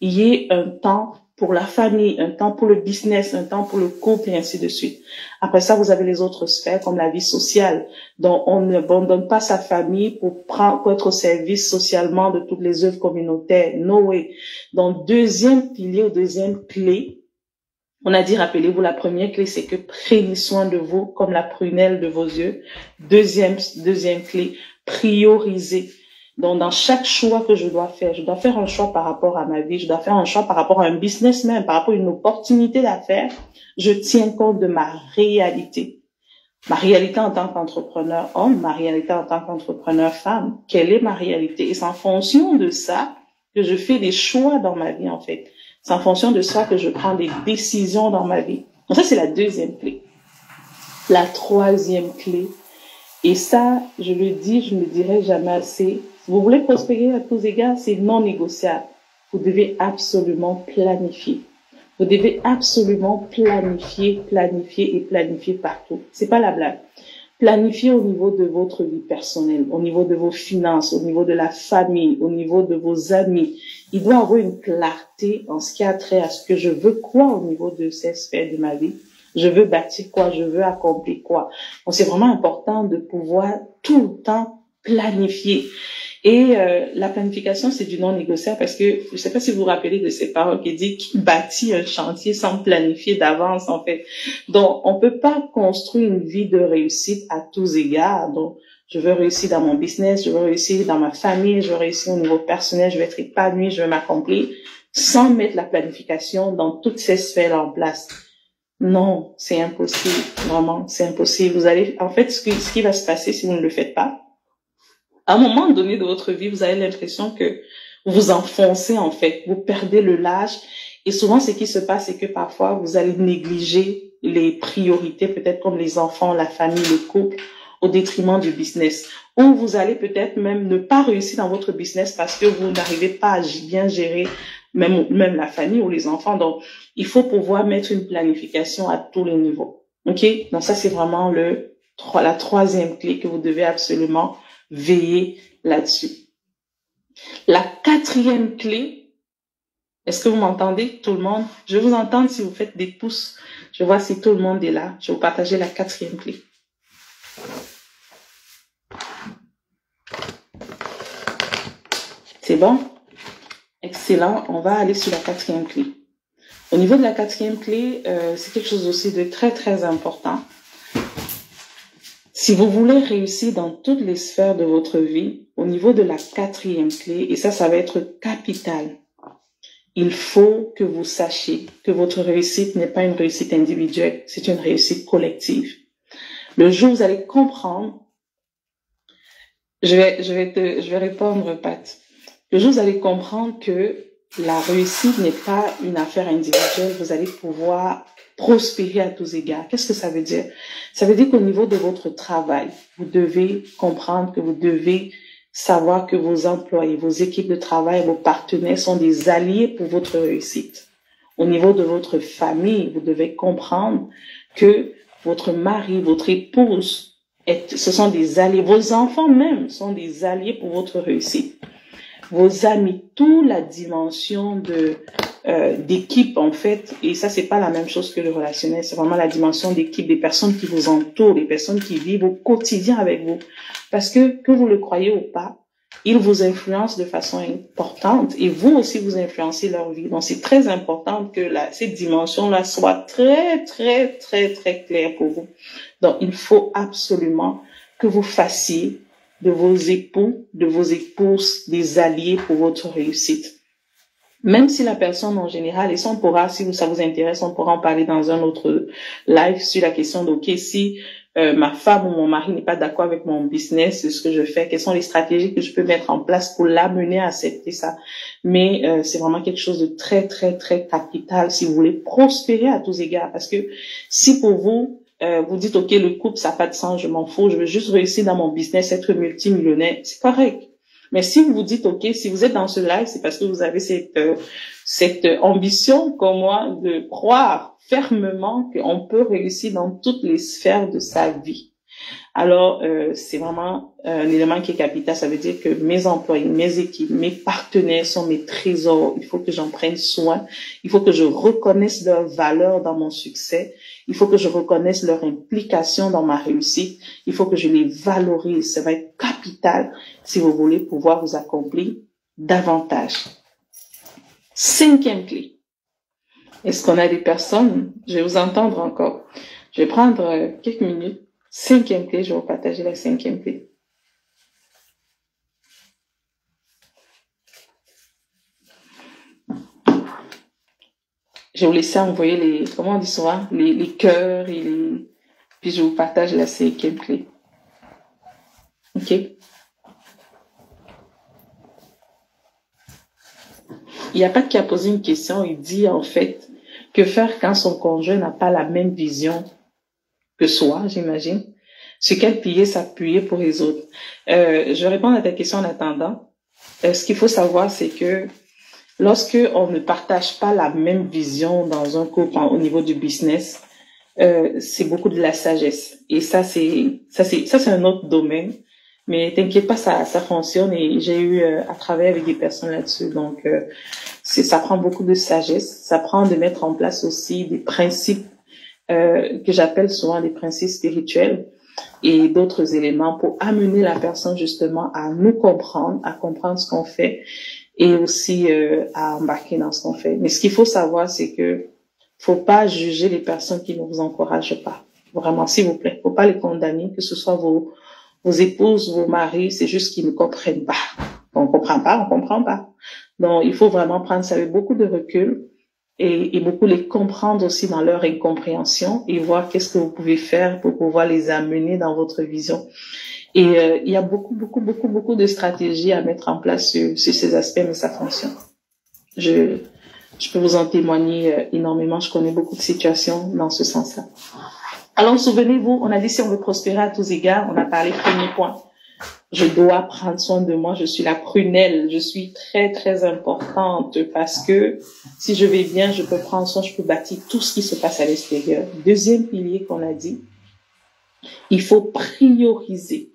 y ait un temps pour la famille, un temps pour le business, un temps pour le couple et ainsi de suite. Après ça, vous avez les autres sphères comme la vie sociale. Donc, on n'abandonne pas sa famille pour être au service socialement de toutes les œuvres communautaires. No way. Donc, deuxième pilier ou deuxième clé, on a dit, rappelez-vous, la première clé, c'est que prenez soin de vous comme la prunelle de vos yeux. Deuxième clé, priorisez. Donc, dans chaque choix que je dois faire un choix par rapport à ma vie, je dois faire un choix par rapport à un business même, par rapport à une opportunité d'affaires. Je tiens compte de ma réalité. Ma réalité en tant qu'entrepreneur homme, ma réalité en tant qu'entrepreneur femme. Quelle est ma réalité? Et c'est en fonction de ça que je fais des choix dans ma vie, en fait. C'est en fonction de ça que je prends des décisions dans ma vie. Donc ça, c'est la deuxième clé. La troisième clé, et ça, je le dis, je ne le dirai jamais assez, si vous voulez prospérer à tous égards, c'est non négociable. Vous devez absolument planifier. Vous devez absolument planifier, planifier et planifier partout. C'est pas la blague. Planifiez au niveau de votre vie personnelle, au niveau de vos finances, au niveau de la famille, au niveau de vos amis. Il doit y avoir une clarté en ce qui a trait à ce que je veux quoi au niveau de ces sphères de ma vie. Je veux bâtir quoi, je veux accomplir quoi. Donc c'est vraiment important de pouvoir tout le temps planifier. Et la planification, c'est du non négociable parce que je ne sais pas si vous vous rappelez de ces paroles qui dit qu'il bâtit un chantier sans planifier d'avance en fait. Donc on peut pas construire une vie de réussite à tous égards. Donc je veux réussir dans mon business, je veux réussir dans ma famille, je veux réussir au niveau personnel, je veux être épanoui, je veux m'accomplir sans mettre la planification dans toutes ces sphères en place. Non, c'est impossible, vraiment, c'est impossible. Vous allez, en fait, ce qui va se passer si vous ne le faites pas, à un moment donné de votre vie, vous avez l'impression que vous enfoncez, en fait, vous perdez le large. Et souvent, ce qui se passe, c'est que parfois, vous allez négliger les priorités, peut-être comme les enfants, la famille, le couple, au détriment du business. Ou vous allez peut-être même ne pas réussir dans votre business parce que vous n'arrivez pas à bien gérer même la famille ou les enfants. Donc, il faut pouvoir mettre une planification à tous les niveaux. OK? Donc, ça, c'est vraiment la troisième clé que vous devez absolument veiller là-dessus. La quatrième clé, est-ce que vous m'entendez, tout le monde? Je vais vous entendre si vous faites des pouces. Je vois si tout le monde est là. Je vais vous partager la quatrième clé. C'est bon? Excellent. On va aller sur la quatrième clé. Au niveau de la quatrième clé, c'est quelque chose aussi de très, très important. Si vous voulez réussir dans toutes les sphères de votre vie, au niveau de la quatrième clé, et ça va être capital, il faut que vous sachiez que votre réussite n'est pas une réussite individuelle, c'est une réussite collective. Le jour où vous allez comprendre, je vais répondre, Pat. Le jour où vous allez comprendre que la réussite n'est pas une affaire individuelle, vous allez pouvoir prospérer à tous égards. Qu'est-ce que ça veut dire? Ça veut dire qu'au niveau de votre travail, vous devez comprendre que vous devez savoir que vos employés, vos équipes de travail, vos partenaires sont des alliés pour votre réussite. Au niveau de votre famille, vous devez comprendre que votre mari, votre épouse, ce sont des alliés. Vos enfants même sont des alliés pour votre réussite. Vos amis, toute la dimension d'équipe en fait, et ça c'est pas la même chose que le relationnel, c'est vraiment la dimension d'équipe, des personnes qui vous entourent, des personnes qui vivent au quotidien avec vous, parce que vous le croyez ou pas, ils vous influencent de façon importante et vous aussi vous influencez leur vie. Donc c'est très important que cette dimension-là soit très très très très claire pour vous. Donc il faut absolument que vous fassiez de vos époux, de vos épouses, des alliés pour votre réussite. Même si la personne en général, et ça on pourra, si ça vous intéresse, on pourra en parler dans un autre live sur la question de, ok, si ma femme ou mon mari n'est pas d'accord avec mon business, ce que je fais, quelles sont les stratégies que je peux mettre en place pour l'amener à accepter ça. Mais c'est vraiment quelque chose de très, très, très capital si vous voulez prospérer à tous égards. Parce que si pour vous, vous dites, OK, le couple, ça n'a pas de sens, je m'en fous, je veux juste réussir dans mon business, être multimillionnaire, c'est correct. Mais si vous vous dites, OK, si vous êtes dans ce live, c'est parce que vous avez cette ambition comme moi de croire fermement qu'on peut réussir dans toutes les sphères de sa vie. Alors, c'est vraiment un élément qui est capital. Ça veut dire que mes employés, mes équipes, mes partenaires sont mes trésors. Il faut que j'en prenne soin. Il faut que je reconnaisse leur valeur dans mon succès. Il faut que je reconnaisse leur implication dans ma réussite. Il faut que je les valorise. Ça va être capital si vous voulez pouvoir vous accomplir davantage. Cinquième clé. Est-ce qu'on a des personnes? Je vais vous entendre encore. Je vais prendre quelques minutes. Cinquième clé, je vais vous partager la cinquième clé. Je vais vous laisser envoyer comment on dit souvent, les cœurs puis je vous partage la cinquième clé. OK? Il n'y a pas qui a posé une question, il dit en fait, que faire quand son conjoint n'a pas la même vision que soi, j'imagine. Sur quel pilier s'appuyer pour les autres? Je vais répondre à ta question en attendant. Ce qu'il faut savoir, c'est que lorsque on ne partage pas la même vision dans un couple au niveau du business, c'est beaucoup de la sagesse. Et ça, c'est un autre domaine. Mais t'inquiète pas, ça fonctionne et j'ai eu à travailler avec des personnes là-dessus. Donc, ça prend beaucoup de sagesse. Ça prend de mettre en place aussi des principes que j'appelle souvent des principes spirituels et d'autres éléments pour amener la personne justement à nous comprendre, à comprendre ce qu'on fait et aussi à embarquer dans ce qu'on fait. Mais ce qu'il faut savoir, c'est que faut pas juger les personnes qui ne vous encouragent pas. Vraiment, s'il vous plaît, faut pas les condamner, que ce soit vos épouses, vos maris, c'est juste qu'ils ne comprennent pas. On comprend pas. Donc, il faut vraiment prendre ça avec beaucoup de recul et beaucoup les comprendre aussi dans leur incompréhension et voir qu'est-ce que vous pouvez faire pour pouvoir les amener dans votre vision. Et il y a beaucoup de stratégies à mettre en place sur ces aspects, mais ça fonctionne. Je peux vous en témoigner énormément. Je connais beaucoup de situations dans ce sens-là. Alors, souvenez-vous, on a dit si on veut prospérer à tous égards, on a parlé premier point. Je dois prendre soin de moi, je suis la prunelle, je suis très importante parce que si je vais bien, je peux prendre soin, je peux bâtir tout ce qui se passe à l'extérieur. Deuxième pilier qu'on a dit, il faut prioriser.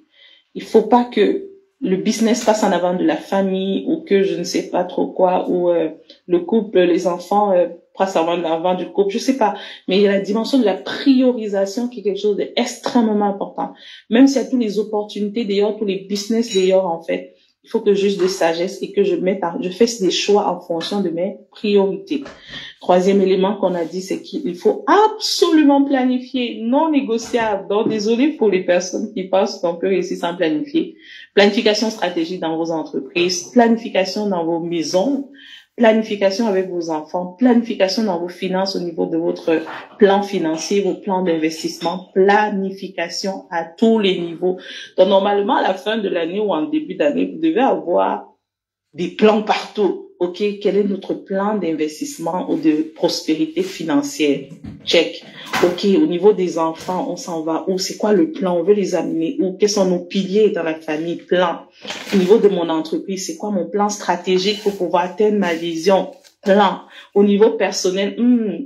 Il faut pas que le business passe en avant de la famille ou que je ne sais pas trop quoi, ou le couple, les enfants passent en avant du couple, je sais pas. Mais il y a la dimension de la priorisation qui est quelque chose d'extrêmement important. Même s'il y a toutes les opportunités d'ailleurs, tous les business d'ailleurs en fait, il faut que juste de sagesse et que je fasse des choix en fonction de mes priorités. Troisième élément qu'on a dit, c'est qu'il faut absolument planifier, non négociable. Donc, désolé pour les personnes qui pensent qu'on peut réussir sans planifier. Planification stratégique dans vos entreprises, planification dans vos maisons, planification avec vos enfants, planification dans vos finances au niveau de votre plan financier, vos plans d'investissement, planification à tous les niveaux. Donc, normalement, à la fin de l'année ou en début d'année, vous devez avoir des plans partout. OK, quel est notre plan d'investissement ou de prospérité financière? Check. OK, au niveau des enfants, on s'en va où? C'est quoi le plan? On veut les amener où? Quels sont nos piliers dans la famille? Plan. Au niveau de mon entreprise, c'est quoi mon plan stratégique pour pouvoir atteindre ma vision? Plan. Au niveau personnel,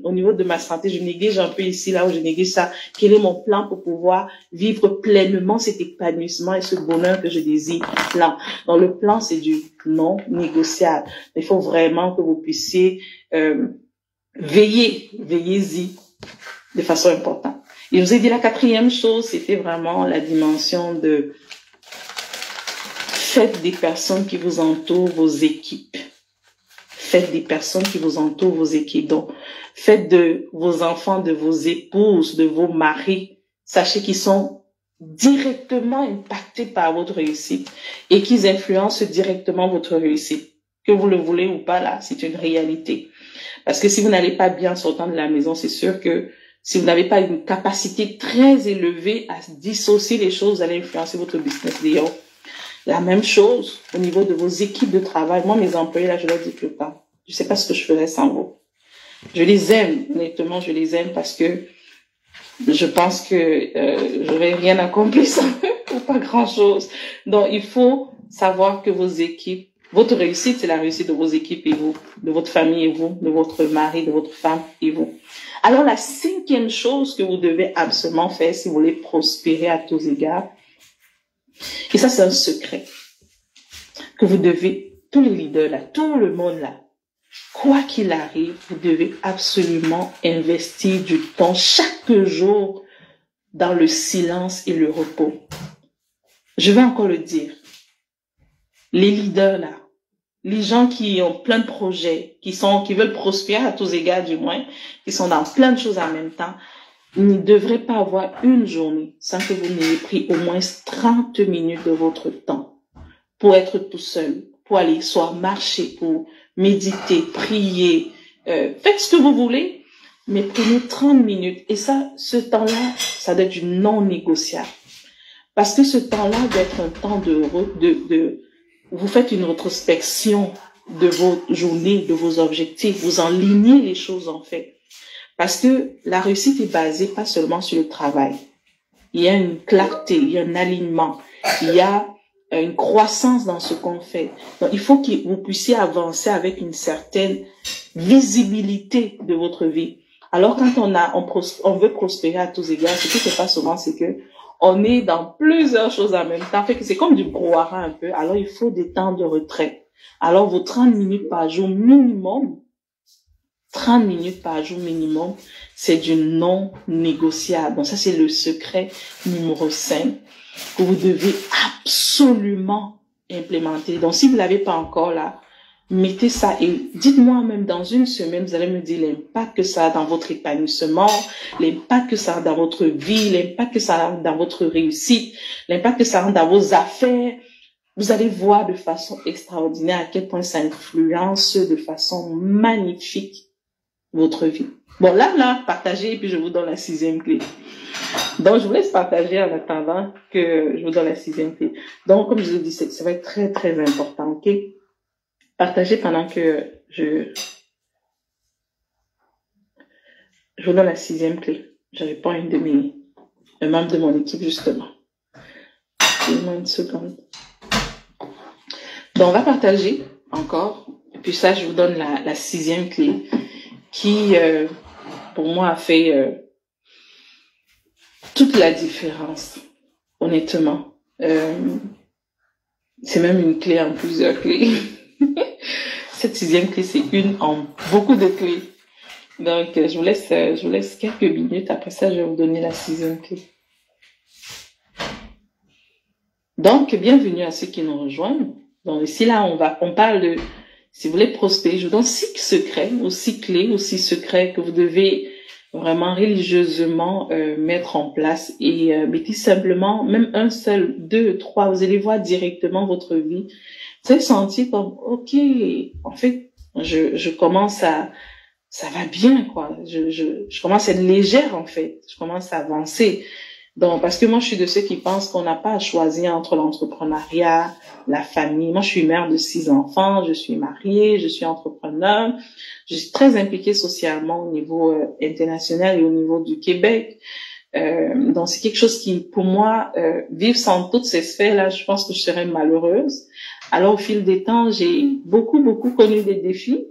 au niveau de ma santé, je néglige un peu ici, là où je néglige ça. Quel est mon plan pour pouvoir vivre pleinement cet épanouissement et ce bonheur que je désire? Plan. Donc, le plan, c'est du non négociable. Il faut vraiment que vous puissiez veillez-y de façon importante. Et je vous ai dit la quatrième chose, c'était vraiment la dimension de faites des personnes qui vous entourent vos équipes. Faites des personnes qui vous entourent vos équipes. Donc, faites de vos enfants, de vos épouses, de vos maris, sachez qu'ils sont directement impactés par votre réussite et qu'ils influencent directement votre réussite. Que vous le voulez ou pas, là, c'est une réalité. Parce que si vous n'allez pas bien sortant de la maison, c'est sûr que si vous n'avez pas une capacité très élevée à dissocier les choses, vous allez influencer votre business. D'ailleurs, la même chose au niveau de vos équipes de travail. Moi, mes employés, là, je leur dis tout le temps, je sais pas ce que je ferais sans vous. Je les aime, honnêtement, je les aime parce que je pense que j'aurais rien accompli sans eux ou pas grand-chose. Donc, il faut savoir que vos équipes, votre réussite, c'est la réussite de vos équipes et vous, de votre famille et vous, de votre mari, de votre femme et vous. Alors, la cinquième chose que vous devez absolument faire si vous voulez prospérer à tous égards, et ça, c'est un secret que vous devez, tous les leaders là, tout le monde là, quoi qu'il arrive, vous devez absolument investir du temps chaque jour dans le silence et le repos. Je vais encore le dire. Les leaders là, les gens qui ont plein de projets, qui veulent prospérer à tous égards du moins, qui sont dans plein de choses en même temps, il ne devrait pas avoir une journée sans que vous n'ayez pris au moins 30 minutes de votre temps pour être tout seul, pour aller soit marcher, pour méditer, prier, faites ce que vous voulez, mais prenez 30 minutes. Et ça, ce temps-là, ça doit être du non négociable. Parce que ce temps-là doit être un temps vous faites une rétrospection de vos journées, de vos objectifs, vous enlignez les choses en fait. Parce que la réussite est basée pas seulement sur le travail. Il y a une clarté, il y a un alignement, il y a une croissance dans ce qu'on fait. Donc, il faut que vous puissiez avancer avec une certaine visibilité de votre vie. Alors, quand on veut prospérer à tous égards, ce qui se passe souvent, c'est que on est dans plusieurs choses en même temps. Fait que c'est comme du brouhaha un peu. Alors, il faut des temps de retrait. Alors, vos 30 minutes par jour minimum, 30 minutes par jour minimum, c'est du non négociable. Donc ça, c'est le secret numéro 5 que vous devez absolument implémenter. Donc si vous l'avez pas encore là, mettez ça et dites-moi même dans une semaine, vous allez me dire l'impact que ça a dans votre épanouissement, l'impact que ça a dans votre vie, l'impact que ça a dans votre réussite, l'impact que ça a dans vos affaires. Vous allez voir de façon extraordinaire à quel point ça influence de façon magnifique votre vie. Bon, là, partagez et puis je vous donne la 6e clé. Donc, je vous laisse partager en attendant que je vous donne la 6e clé. Donc, comme je vous dis, ça va être très, très important, ok? Partagez pendant que je vous donne la 6e clé. Je réponds à un membre de mon équipe, justement. Donne-moi une seconde. Donc, on va partager encore. Et puis ça, je vous donne la 6e clé qui, pour moi, a fait toute la différence, honnêtement. C'est même une clé en plusieurs clés. Cette 6e clé, c'est une en beaucoup de clés. Donc, je vous laisse quelques minutes. Après ça, je vais vous donner la 6e clé. Donc, bienvenue à ceux qui nous rejoignent. Donc, ici, là, on parle de, si vous voulez prospérer, je vous donne 6 secrets, ou 6 clés, ou 6 secrets que vous devez vraiment religieusement mettre en place et mettez simplement, même un seul, 2, 3, vous allez voir directement votre vie. Vous allez sentir comme, ok, en fait, je commence à, ça va bien, quoi. Je commence à être légère, en fait. Je commence à avancer. Donc, parce que moi, je suis de ceux qui pensent qu'on n'a pas à choisir entre l'entrepreneuriat, la famille. Moi, je suis mère de 6 enfants, je suis mariée, je suis entrepreneur. Je suis très impliquée socialement au niveau international et au niveau du Québec. Donc, c'est quelque chose qui, pour moi, vivre sans toutes ces sphères-là, je pense que je serais malheureuse. Alors, au fil des temps, j'ai beaucoup connu des défis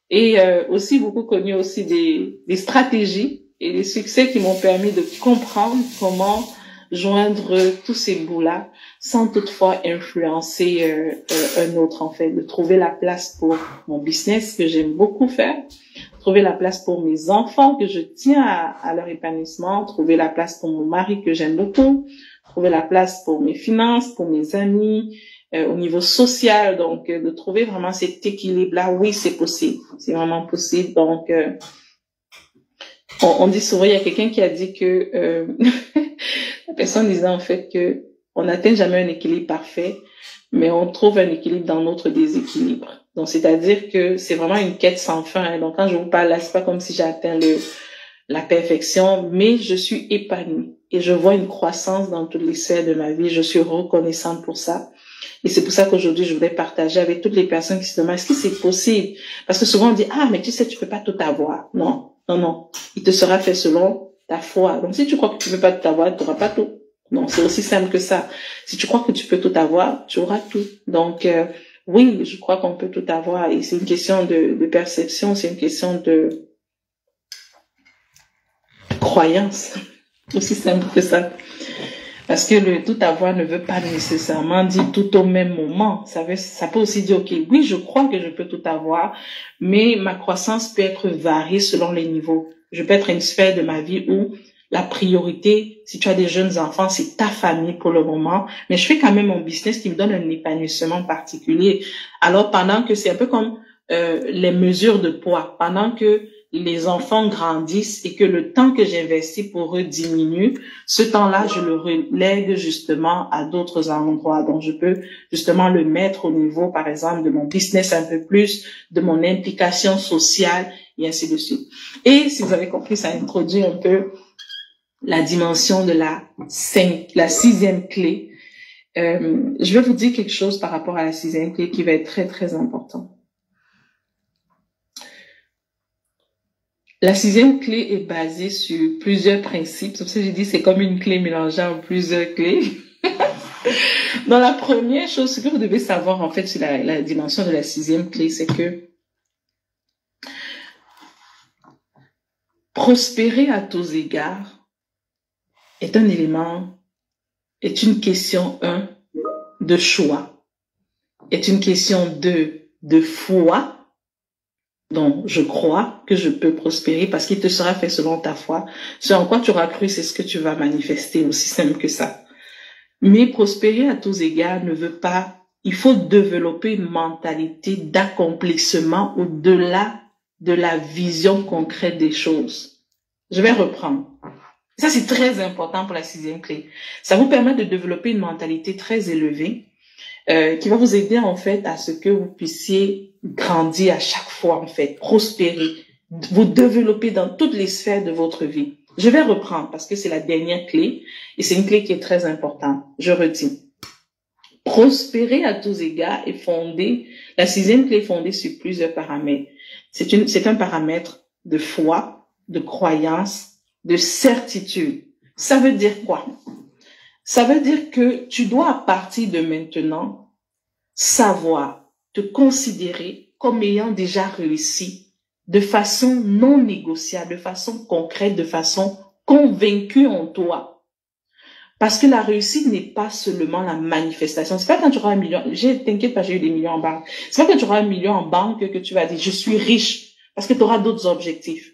et aussi beaucoup connu aussi des stratégies et des succès qui m'ont permis de comprendre comment joindre tous ces bouts-là sans toutefois influencer un autre, en fait, de trouver la place pour mon business que j'aime beaucoup faire, trouver la place pour mes enfants que je tiens à leur épanouissement, trouver la place pour mon mari que j'aime beaucoup, trouver la place pour mes finances, pour mes amis, au niveau social, donc de trouver vraiment cet équilibre-là. Oui, c'est possible, c'est vraiment possible. Donc, on dit souvent, il y a quelqu'un qui a dit que la personne disait en fait que on n'atteint jamais un équilibre parfait, mais on trouve un équilibre dans notre déséquilibre. Donc, c'est-à-dire que c'est vraiment une quête sans fin. Hein. Donc, quand je vous parle là, c'est pas comme si j'ai atteint la perfection, mais je suis épanouie et je vois une croissance dans toutes les sphères de ma vie. Je suis reconnaissante pour ça. Et c'est pour ça qu'aujourd'hui, je voudrais partager avec toutes les personnes qui se demandent est-ce que c'est possible? Parce que souvent on dit, ah, mais tu sais, tu peux pas tout avoir. Non, non, non. Il te sera fait selon ta foi. Donc, si tu crois que tu peux pas tout avoir, tu n'auras pas tout. Non, c'est aussi simple que ça. Si tu crois que tu peux tout avoir, tu auras tout. Donc, oui, je crois qu'on peut tout avoir. Et c'est une question de perception, c'est une question de croyance. Aussi simple que ça. Parce que le tout avoir ne veut pas nécessairement dire tout au même moment. Ça peut aussi dire, ok, oui, je crois que je peux tout avoir, mais ma croissance peut être variée selon les niveaux. Je peux être à une sphère de ma vie où la priorité, si tu as des jeunes enfants, c'est ta famille pour le moment, mais je fais quand même mon business qui me donne un épanouissement particulier. Alors, pendant que c'est un peu comme les mesures de poids, pendant que les enfants grandissent et que le temps que j'investis pour eux diminue, ce temps-là, je le relègue justement à d'autres endroits. Donc, je peux justement le mettre au niveau, par exemple, de mon business un peu plus, de mon implication sociale et ainsi de suite. Et si vous avez compris, ça introduit un peu la dimension de la 6e clé. Je vais vous dire quelque chose par rapport à la 6e clé qui va être très, très important. La sixième clé est basée sur plusieurs principes. C'est pour ça que j'ai dit c'est comme une clé mélangeant plusieurs clés. Dans la première chose, ce que vous devez savoir en fait sur la dimension de la sixième clé, c'est que prospérer à tous égards est un élément, est une question, de choix, est une question de foi. Donc, je crois que je peux prospérer parce qu'il te sera fait selon ta foi. Ce en quoi tu auras cru, c'est ce que tu vas manifester, aussi simple que ça. Mais prospérer à tous égards ne veut pas, il faut développer une mentalité d'accomplissement au-delà de la vision concrète des choses. Je vais reprendre. Ça, c'est très important pour la sixième clé. Ça vous permet de développer une mentalité très élevée qui va vous aider en fait à ce que vous puissiez grandir à chaque fois en fait, prospérer, vous développer dans toutes les sphères de votre vie. Je vais reprendre parce que c'est la dernière clé et c'est une clé qui est très importante. Je redis. Prospérer à tous égards est fondé, la sixième clé est fondée sur plusieurs paramètres. C'est un paramètre de foi, de croyance, de certitude. Ça veut dire quoi? Ça veut dire que tu dois à partir de maintenant savoir te considérer comme ayant déjà réussi de façon non négociable, de façon concrète, de façon convaincue en toi. Parce que la réussite n'est pas seulement la manifestation. C'est pas quand tu auras 1 million, t'inquiète pas, j'ai eu des millions en banque. C'est pas quand tu auras 1 million en banque que tu vas dire je suis riche, parce que tu auras d'autres objectifs.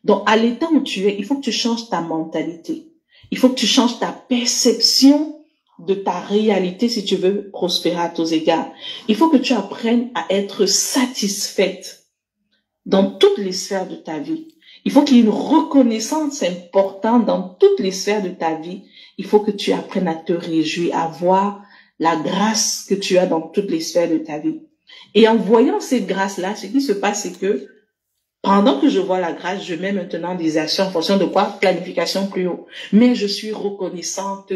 Donc à l'état où tu es, il faut que tu changes ta mentalité. Il faut que tu changes ta perception de ta réalité si tu veux prospérer à tous égards. Il faut que tu apprennes à être satisfaite dans toutes les sphères de ta vie. Il faut qu'il y ait une reconnaissance importante dans toutes les sphères de ta vie. Il faut que tu apprennes à te réjouir, à voir la grâce que tu as dans toutes les sphères de ta vie. Et en voyant cette grâce-là, ce qui se passe, c'est que pendant que je vois la grâce, je mets maintenant des actions en fonction de quoi? Planification plus haut. Mais je suis reconnaissante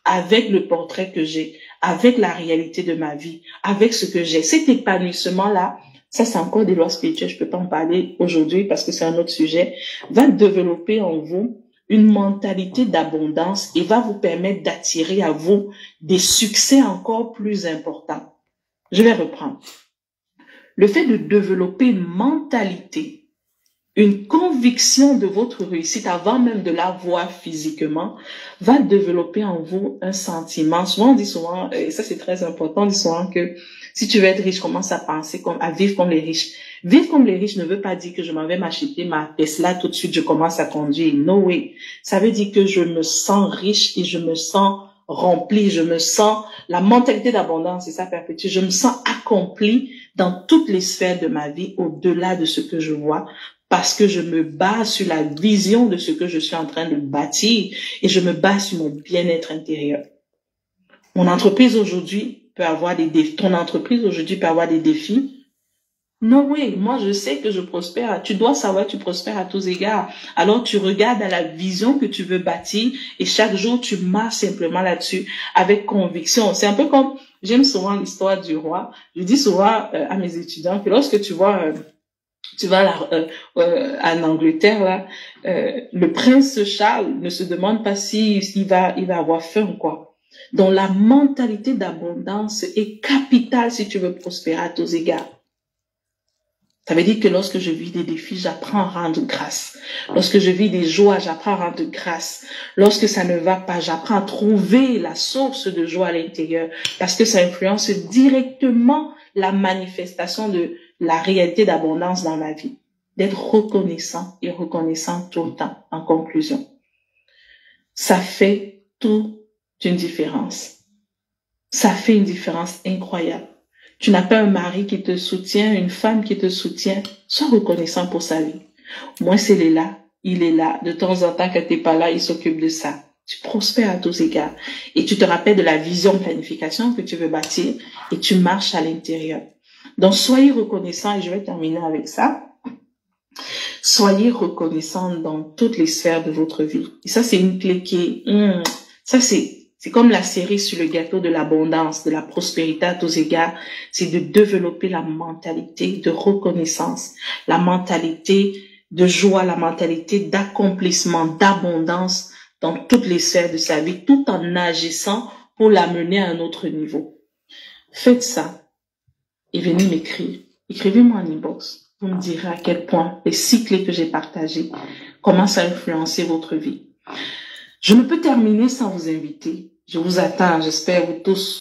avec le portrait que j'ai, avec la réalité de ma vie, avec ce que j'ai. Cet épanouissement-là, ça c'est encore des lois spirituelles, je peux pas en parler aujourd'hui parce que c'est un autre sujet, va développer en vous une mentalité d'abondance et va vous permettre d'attirer à vous des succès encore plus importants. Je vais reprendre. Le fait de développer une mentalité, une conviction de votre réussite avant même de la voir physiquement va développer en vous un sentiment. Souvent, on dit souvent, et ça c'est très important, on dit souvent que si tu veux être riche, commence à penser à vivre comme les riches. Vivre comme les riches ne veut pas dire que je m'en vais m'acheter ma Tesla tout de suite, je commence à conduire. No way. Ça veut dire que je me sens riche et je me sens rempli, je me sens, la mentalité d'abondance, c'est ça perpétue, je me sens accompli dans toutes les sphères de ma vie au-delà de ce que je vois. Parce que je me base sur la vision de ce que je suis en train de bâtir et je me base sur mon bien-être intérieur. Mon entreprise aujourd'hui peut avoir des défis. Ton entreprise aujourd'hui peut avoir des défis. Non, oui, moi je sais que je prospère. Tu dois savoir que tu prospères à tous égards. Alors tu regardes à la vision que tu veux bâtir et chaque jour tu marches simplement là-dessus avec conviction. C'est un peu comme, j'aime souvent l'histoire du roi. Je dis souvent à mes étudiants que lorsque tu vois... tu vas en Angleterre là, le prince Charles ne se demande pas s'il va avoir faim quoi. Donc la mentalité d'abondance est capitale si tu veux prospérer à tous égards. Ça veut dire que lorsque je vis des défis, j'apprends à rendre grâce. Lorsque je vis des joies, j'apprends à rendre grâce. Lorsque ça ne va pas, j'apprends à trouver la source de joie à l'intérieur parce que ça influence directement la manifestation de la réalité d'abondance dans ma vie. D'être reconnaissant et reconnaissant tout le temps. En conclusion, ça fait toute une différence. Ça fait une différence incroyable. Tu n'as pas un mari qui te soutient, une femme qui te soutient. Sois reconnaissant pour sa vie. Moi, s'il est là, il est là. De temps en temps, quand t'es pas là, il s'occupe de ça. Tu prospères à tous égards. Et tu te rappelles de la vision planification que tu veux bâtir et tu marches à l'intérieur. Donc, soyez reconnaissants et je vais terminer avec ça. Soyez reconnaissants dans toutes les sphères de votre vie. Et ça, c'est une clé qui est... ça, c'est comme la série sur le gâteau de l'abondance, de la prospérité à tous égards. C'est de développer la mentalité de reconnaissance, la mentalité de joie, la mentalité d'accomplissement, d'abondance dans toutes les sphères de sa vie, tout en agissant pour l'amener à un autre niveau. Faites ça et venez m'écrire. Écrivez-moi en inbox. Vous me direz à quel point les 6 clés que j'ai partagées commencent à influencer votre vie. Je ne peux terminer sans vous inviter. Je vous attends, j'espère vous tous